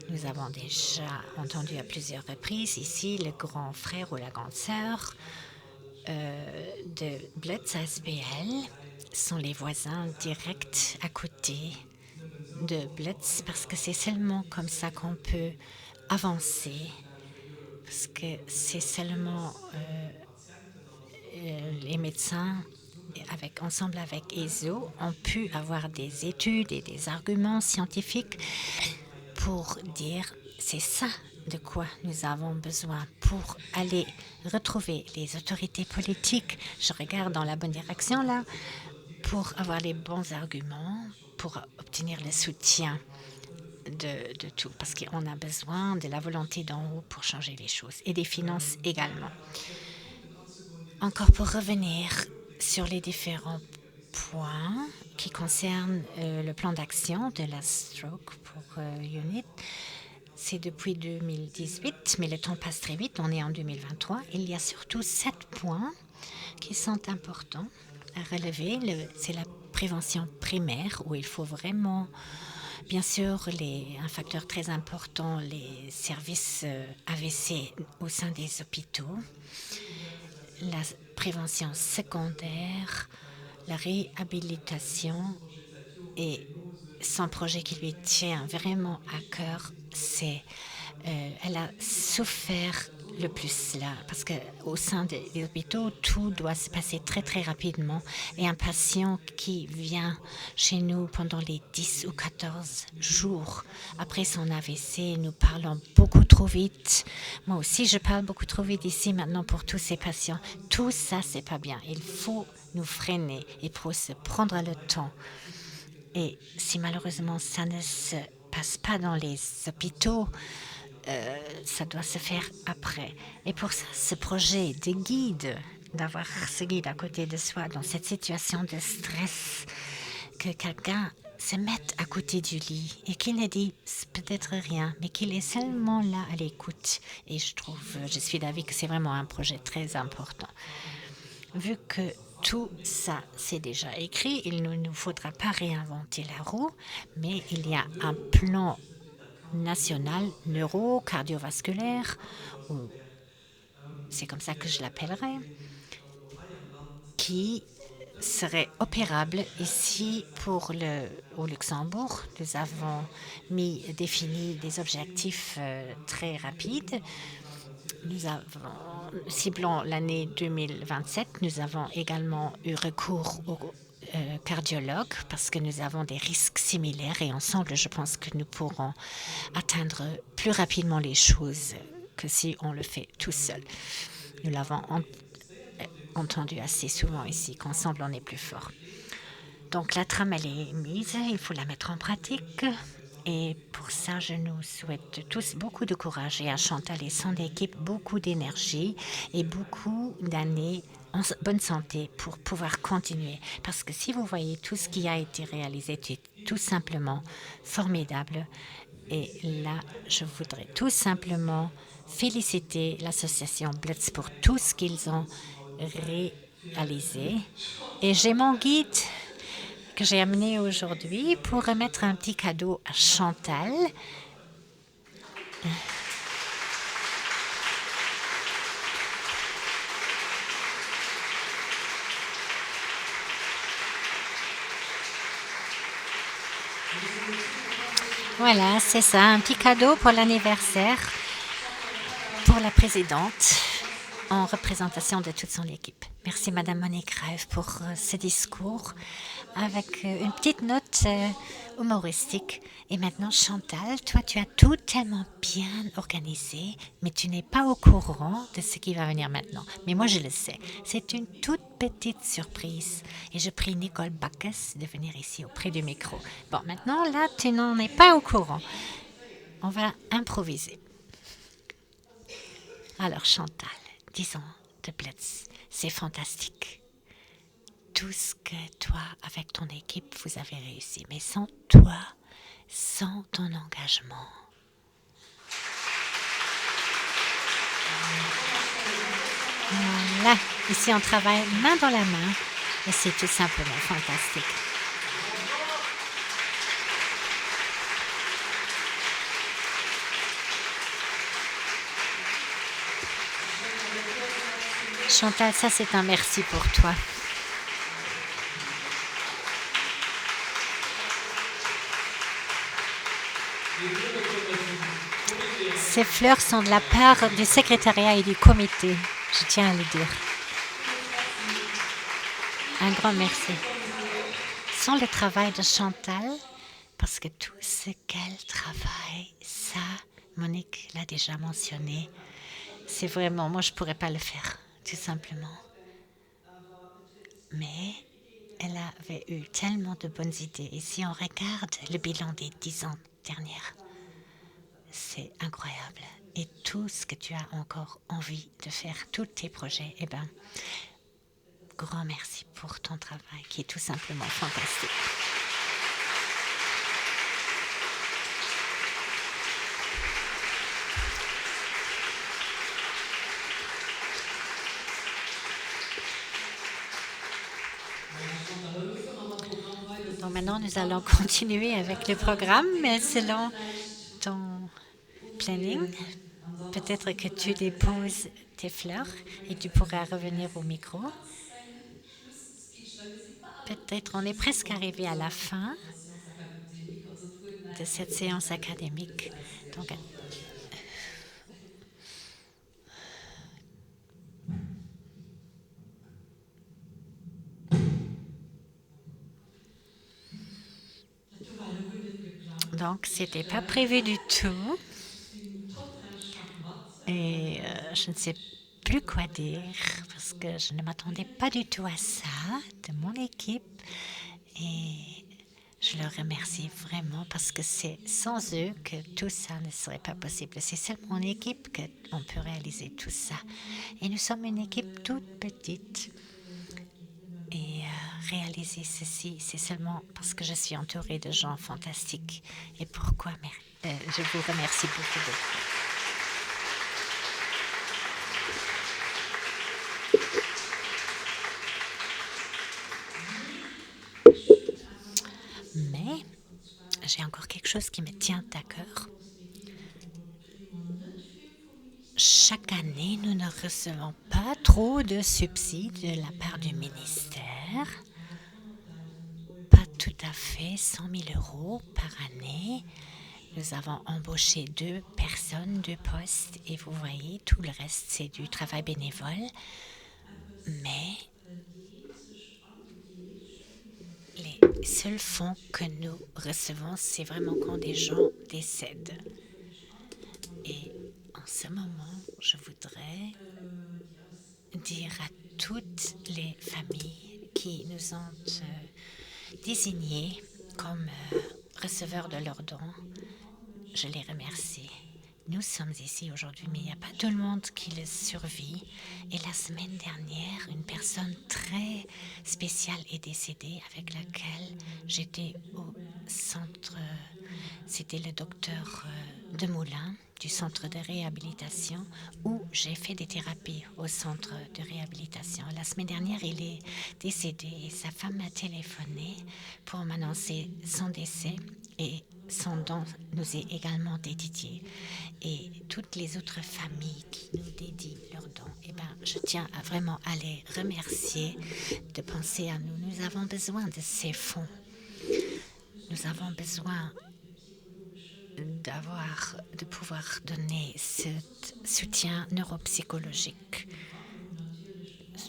Nous avons déjà entendu à plusieurs reprises ici le grand frère ou la grande sœur de Bloods ASBL sont les voisins directs à côté de Bloods parce que c'est seulement comme ça qu'on peut avancer parce que c'est seulement les médecins ensemble avec ESO ont pu avoir des études et des arguments scientifiques pour dire c'est ça de quoi nous avons besoin pour aller retrouver les autorités politiques. Je regarde dans la bonne direction là pour avoir les bons arguments, pour obtenir le soutien de tout, parce qu'on a besoin de la volonté d'en haut pour changer les choses et des finances également. Encore pour revenir sur les différents points qui concernent le plan d'action de la Stroke pour Unit. C'est depuis 2018, mais le temps passe très vite, on est en 2023. Il y a surtout 7 points qui sont importants à relever. C'est la prévention primaire où il faut vraiment, bien sûr, un facteur très important, les services AVC au sein des hôpitaux, la prévention secondaire, la réhabilitation et son projet qui lui tient vraiment à cœur, c'est elle a souffert le plus là parce que au sein des hôpitaux tout doit se passer très très rapidement et un patient qui vient chez nous pendant les 10 ou 14 jours après son AVC, nous parlons beaucoup trop vite. Moi aussi je parle beaucoup trop vite ici maintenant pour tous ces patients. Tout ça c'est pas bien, il faut nous freiner et pour se prendre le temps. Et si malheureusement ça ne se passe pas dans les hôpitaux, ça doit se faire après. Et pour ça, ce projet de guide, d'avoir ce guide à côté de soi dans cette situation de stress, que quelqu'un se mette à côté du lit et qu'il ne dit peut-être rien, mais qu'il est seulement là à l'écoute. Et je suis d'avis que c'est vraiment un projet très important. Vu que tout ça, c'est déjà écrit. Il ne nous faudra pas réinventer la roue, mais il y a un plan national neuro-cardiovasculaire, c'est comme ça que je l'appellerai, qui serait opérable ici au Luxembourg. Nous avons défini des objectifs très rapides. Nous avons, ciblant l'année 2027, nous avons également eu recours aux cardiologues parce que nous avons des risques similaires et ensemble, je pense que nous pourrons atteindre plus rapidement les choses que si on le fait tout seul. Nous l'avons entendu assez souvent ici, qu'ensemble on est plus fort. Donc la trame, elle est mise, il faut la mettre en pratique. Et pour ça, je nous souhaite tous beaucoup de courage et à Chantal et son équipe beaucoup d'énergie et beaucoup d'années en bonne santé pour pouvoir continuer. Parce que si vous voyez tout ce qui a été réalisé tout simplement formidable. Et là, je voudrais tout simplement féliciter l'association Blitz pour tout ce qu'ils ont réalisé. Et j'ai mon guide que j'ai amené aujourd'hui pour remettre un petit cadeau à Chantal. Voilà, c'est ça, un petit cadeau pour l'anniversaire pour la présidente en représentation de toute son équipe. Merci Madame Monique Raeuf pour ce discours avec une petite note humoristique. Et maintenant Chantal, toi tu as tout tellement bien organisé, mais tu n'es pas au courant de ce qui va venir maintenant. Mais moi je le sais, c'est une toute petite surprise. Et je prie Nicole Bacchus de venir ici auprès du micro. Bon, maintenant là tu n'en es pas au courant. On va improviser. Alors Chantal, disons de Blitz, c'est fantastique. Tout ce que toi, avec ton équipe, vous avez réussi. Mais sans toi, sans ton engagement. Voilà, ici on travaille main dans la main et c'est tout simplement fantastique. Chantal, ça c'est un merci pour toi. Ces fleurs sont de la part du secrétariat et du comité, je tiens à le dire. Un grand merci. Sans le travail de Chantal, parce que tout ce qu'elle travaille, ça, Monique l'a déjà mentionné, c'est vraiment, moi je ne pourrais pas le faire, tout simplement. Mais elle avait eu tellement de bonnes idées. Et si on regarde le bilan des 10 ans dernières, c'est incroyable. Et tout ce que tu as encore envie de faire, tous tes projets, eh bien, grand merci pour ton travail qui est tout simplement fantastique. Donc maintenant, nous allons continuer avec le programme, mais selon ton planning, peut-être que tu déposes tes fleurs et tu pourras revenir au micro. Peut-être on est presque arrivé à la fin de cette séance académique. Donc, c'était pas prévu du tout. Et je ne sais plus quoi dire parce que je ne m'attendais pas du tout à ça de mon équipe. Et je leur remercie vraiment parce que c'est sans eux que tout ça ne serait pas possible. C'est seulement mon équipe qu'on peut réaliser tout ça. Et nous sommes une équipe toute petite. Et réaliser ceci, c'est seulement parce que je suis entourée de gens fantastiques. Et pourquoi je vous remercie beaucoup. Mais j'ai encore quelque chose qui me tient à cœur. Chaque année, nous ne recevons pas trop de subsides de la part du ministère. Pas tout à fait 100 000 € par année. Nous avons embauché 2 personnes, 2 postes, et vous voyez, tout le reste, c'est du travail bénévole. Mais les seuls fonds que nous recevons, c'est vraiment quand des gens décèdent. Et en ce moment, je voudrais dire à toutes les familles qui nous ont désignés comme receveurs de leurs dons, je les remercie. Nous sommes ici aujourd'hui, mais il n'y a pas tout le monde qui le survit. Et la semaine dernière, une personne très spéciale est décédée avec laquelle j'étais au centre, c'était le docteur Demoulin du centre de réhabilitation où j'ai fait des thérapies au centre de réhabilitation. La semaine dernière, il est décédé et sa femme m'a téléphoné pour m'annoncer son décès et son don nous est également dédié. Et toutes les autres familles qui nous dédient leurs dons, eh ben, je tiens à vraiment à les remercier de penser à nous. Nous avons besoin de ces fonds. Nous avons besoin de pouvoir donner ce soutien neuropsychologique.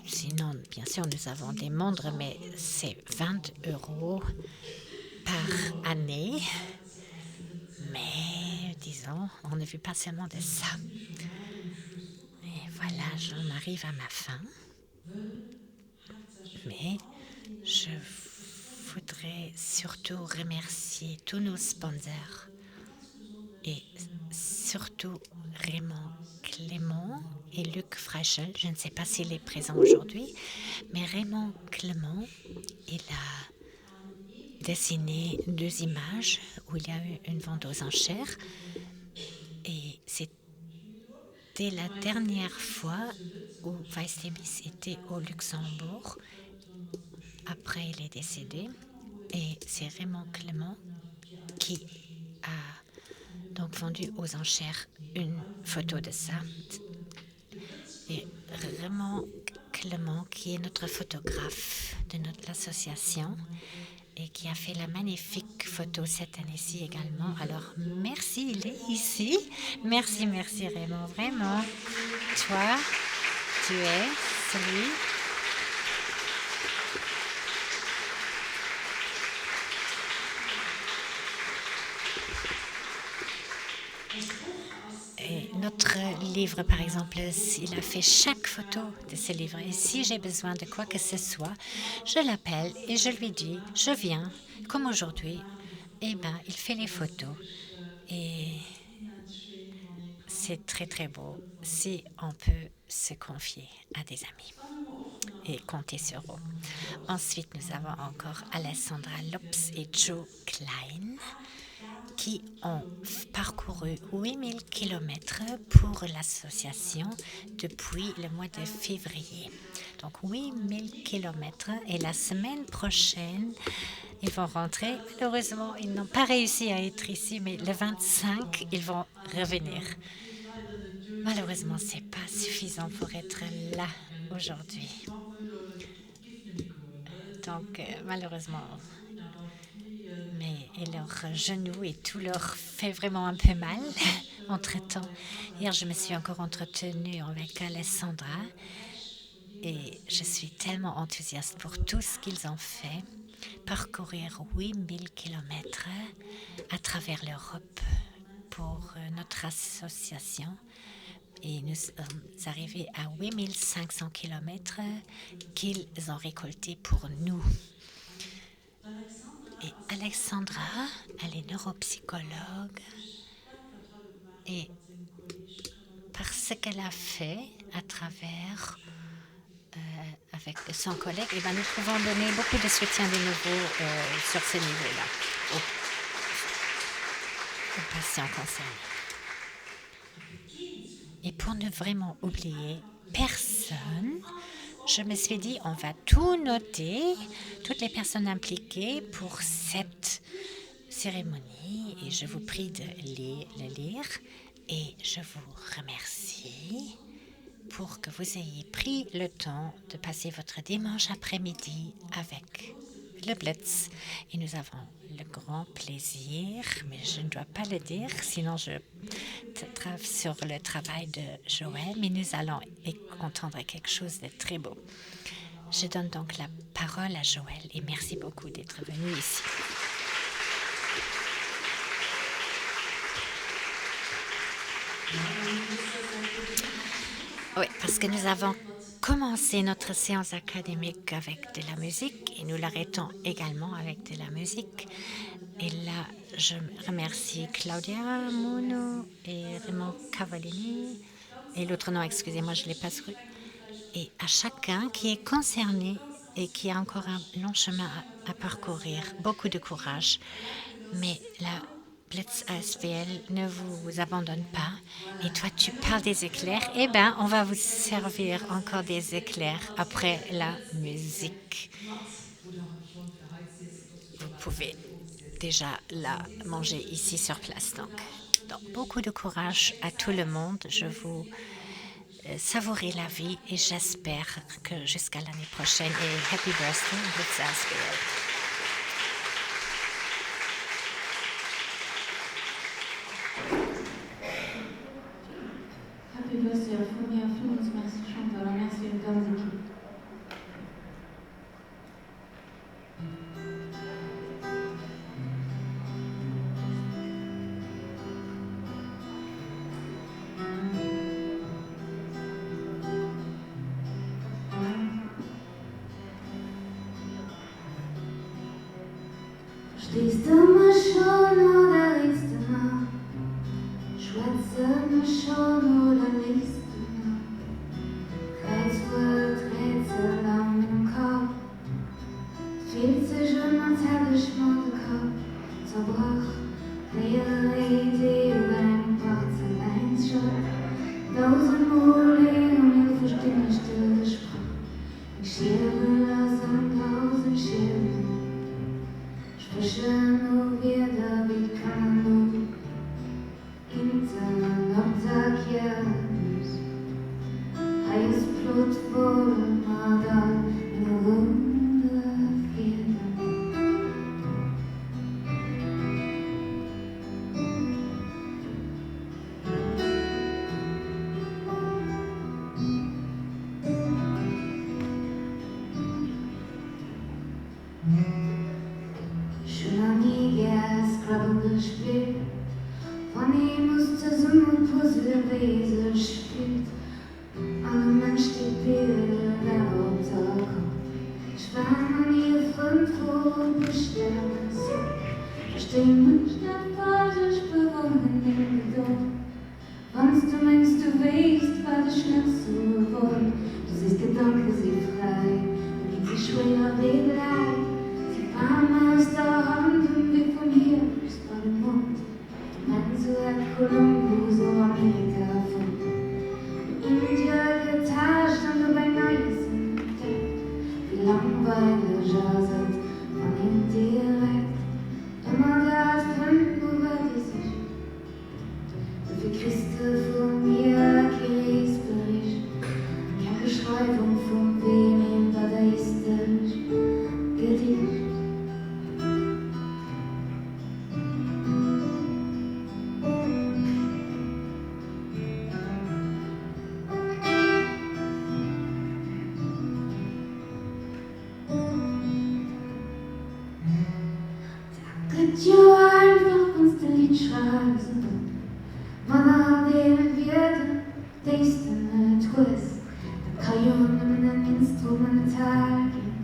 Sinon, bien sûr, nous avons des montres, mais c'est 20 € par année. Mais, disons, on ne vit pas seulement de ça. Et voilà, j'en arrive à ma fin. Mais je voudrais surtout remercier tous nos sponsors et surtout Raymond Clément et Luc Freischel. Je ne sais pas s'il est présent aujourd'hui, mais Raymond Clément, il a dessiné 2 images où il y a eu une vente aux enchères. Et c'était la dernière fois où Weisstemis était au Luxembourg. Après, il est décédé. Et c'est Raymond Clément qui a donc vendu aux enchères une photo de ça. Et Raymond Clément, qui est notre photographe de notre association et qui a fait la magnifique photo cette année-ci également. Alors, merci, il est ici. Merci, merci Raymond, vraiment. Toi, tu es celui... Et notre livre, par exemple, il a fait chaque photo de ce livre. Et si j'ai besoin de quoi que ce soit, je l'appelle et je lui dis, je viens, comme aujourd'hui. Eh bien, il fait les photos. Et c'est très, très beau si on peut se confier à des amis et compter sur eux. Ensuite, nous avons encore Alessandra Lops et Joe Klein, qui ont parcouru 8000 km pour l'association depuis le mois de février. Donc 8000 km et la semaine prochaine, ils vont rentrer. Malheureusement, ils n'ont pas réussi à être ici, mais le 25, ils vont revenir. Malheureusement, ce n'est pas suffisant pour être là aujourd'hui. Donc, malheureusement... Et leurs genoux et tout leur fait vraiment un peu mal entre-temps. Hier, je me suis encore entretenue avec Alessandra et je suis tellement enthousiaste pour tout ce qu'ils ont fait. Parcourir 8000 km à travers l'Europe pour notre association. Et nous sommes arrivés à 8500 km qu'ils ont récoltés pour nous. Et Alexandra, elle est neuropsychologue et par ce qu'elle a fait à travers, avec son collègue, eh ben, nous pouvons donner beaucoup de soutien de nouveau sur ce niveau-là aux patients concernés. Et pour ne vraiment oublier personne, je me suis dit, on va tout noter, toutes les personnes impliquées pour cette cérémonie. Et je vous prie de le lire. Et je vous remercie pour que vous ayez pris le temps de passer votre dimanche après-midi avec le Blitz. Et nous avons le grand plaisir, mais je ne dois pas le dire, sinon je travaille sur le travail de Joël, mais nous allons entendre quelque chose de très beau. Je donne donc la parole à Joël et merci beaucoup d'être venu ici. Oui, parce que nous avons commencé notre séance académique avec de la musique et nous l'arrêtons également avec de la musique. Et là, je remercie Claudia Muno et Raymond Cavallini et l'autre nom, excusez-moi, je ne l'ai pas su. Et à chacun qui est concerné et qui a encore un long chemin à parcourir, beaucoup de courage. Mais la Blitz ASBL ne vous abandonne pas. Et toi, tu parles des éclairs. Eh bien, on va vous servir encore des éclairs après la musique. Vous pouvez déjà la manger ici sur place. Donc beaucoup de courage à tout le monde. Je vous savourer la vie et j'espère que jusqu'à l'année prochaine et happy birthday Blitz ASBL. Happy birthday von mir, 25 Chantal, merci une ganz équipe. Stehst du mal schon oder redest du noch? Schwätze mal schon oder liest du noch? Kreuzwort, Rätsel am im Kopf. Fühlt sich immer zärtlich mal der Kopf zerbrach. Leere Idee über ein Porzellanschott. Tausendmal mir verstehe ich die Sprache. Ich schiebe das und tausend Schieben. Sprechen wieder wie kann du hinten Obdachjes heiß Blut voll Madal eine Runde Fehler. Gespielt, von ihm musste so ein Puzzlewesen spielt. Alle Mensch die Bilder der Hauptsache. Ich war an ihr Front bestellt. Verstehen Mensch der falsch bewohnen im Geduld. Wannst du meinst, du weißt, war das nicht so gewollt. Du siehst Gedanken, sie frei, da geht sie schwerer wie Blei. Sie fahren aus der Hand und wie von hier. So hat Kolumbus so Amerika gefunden. India getauscht und dabei Neues entdeckt. Wie langweilig er sind von ihm direkt. Immer da finden, wo war die sich. So viel Christe von mir, Kriegsbericht. Keine Beschreibung von wem ihm dadaistisch Gedicht. Jo einfach uns der Lied schreiben, man den wird nächsten Twist, da kann ich mit einem Instrumental gehen.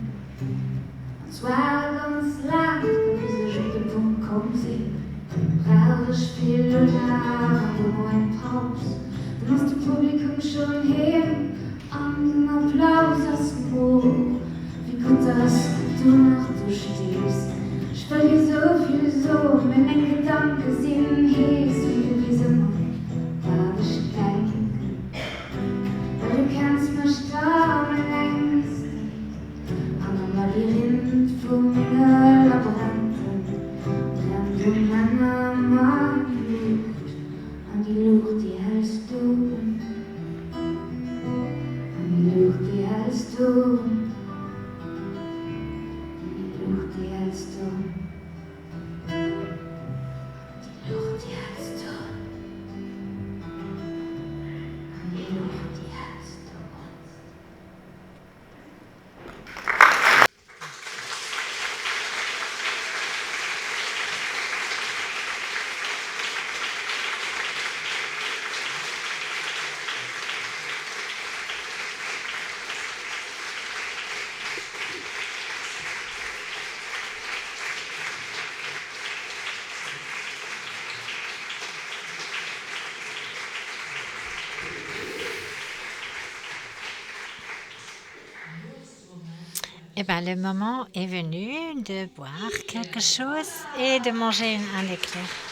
Und zwar ganz lang, bis ich auf den Punkt kommen sehe. Brauche ich viel oder nur ein Pause, dann muss das Publikum schon hören, und ein Applaus aus dem Buch. Wie gut, dass du noch durchstehst. Ich verliere so viel so, wenn mein Gedanke sind hieß, wie du diese Mann war ich denken. Weil du kannst mir sterben längst, an einem Labyrinth von Labyrinthen, brennt du meiner Mann Luft, an die Luft, die hältst du, an die Luft, die hältst du. Eh ben, le moment est venu de boire quelque chose et de manger un éclair.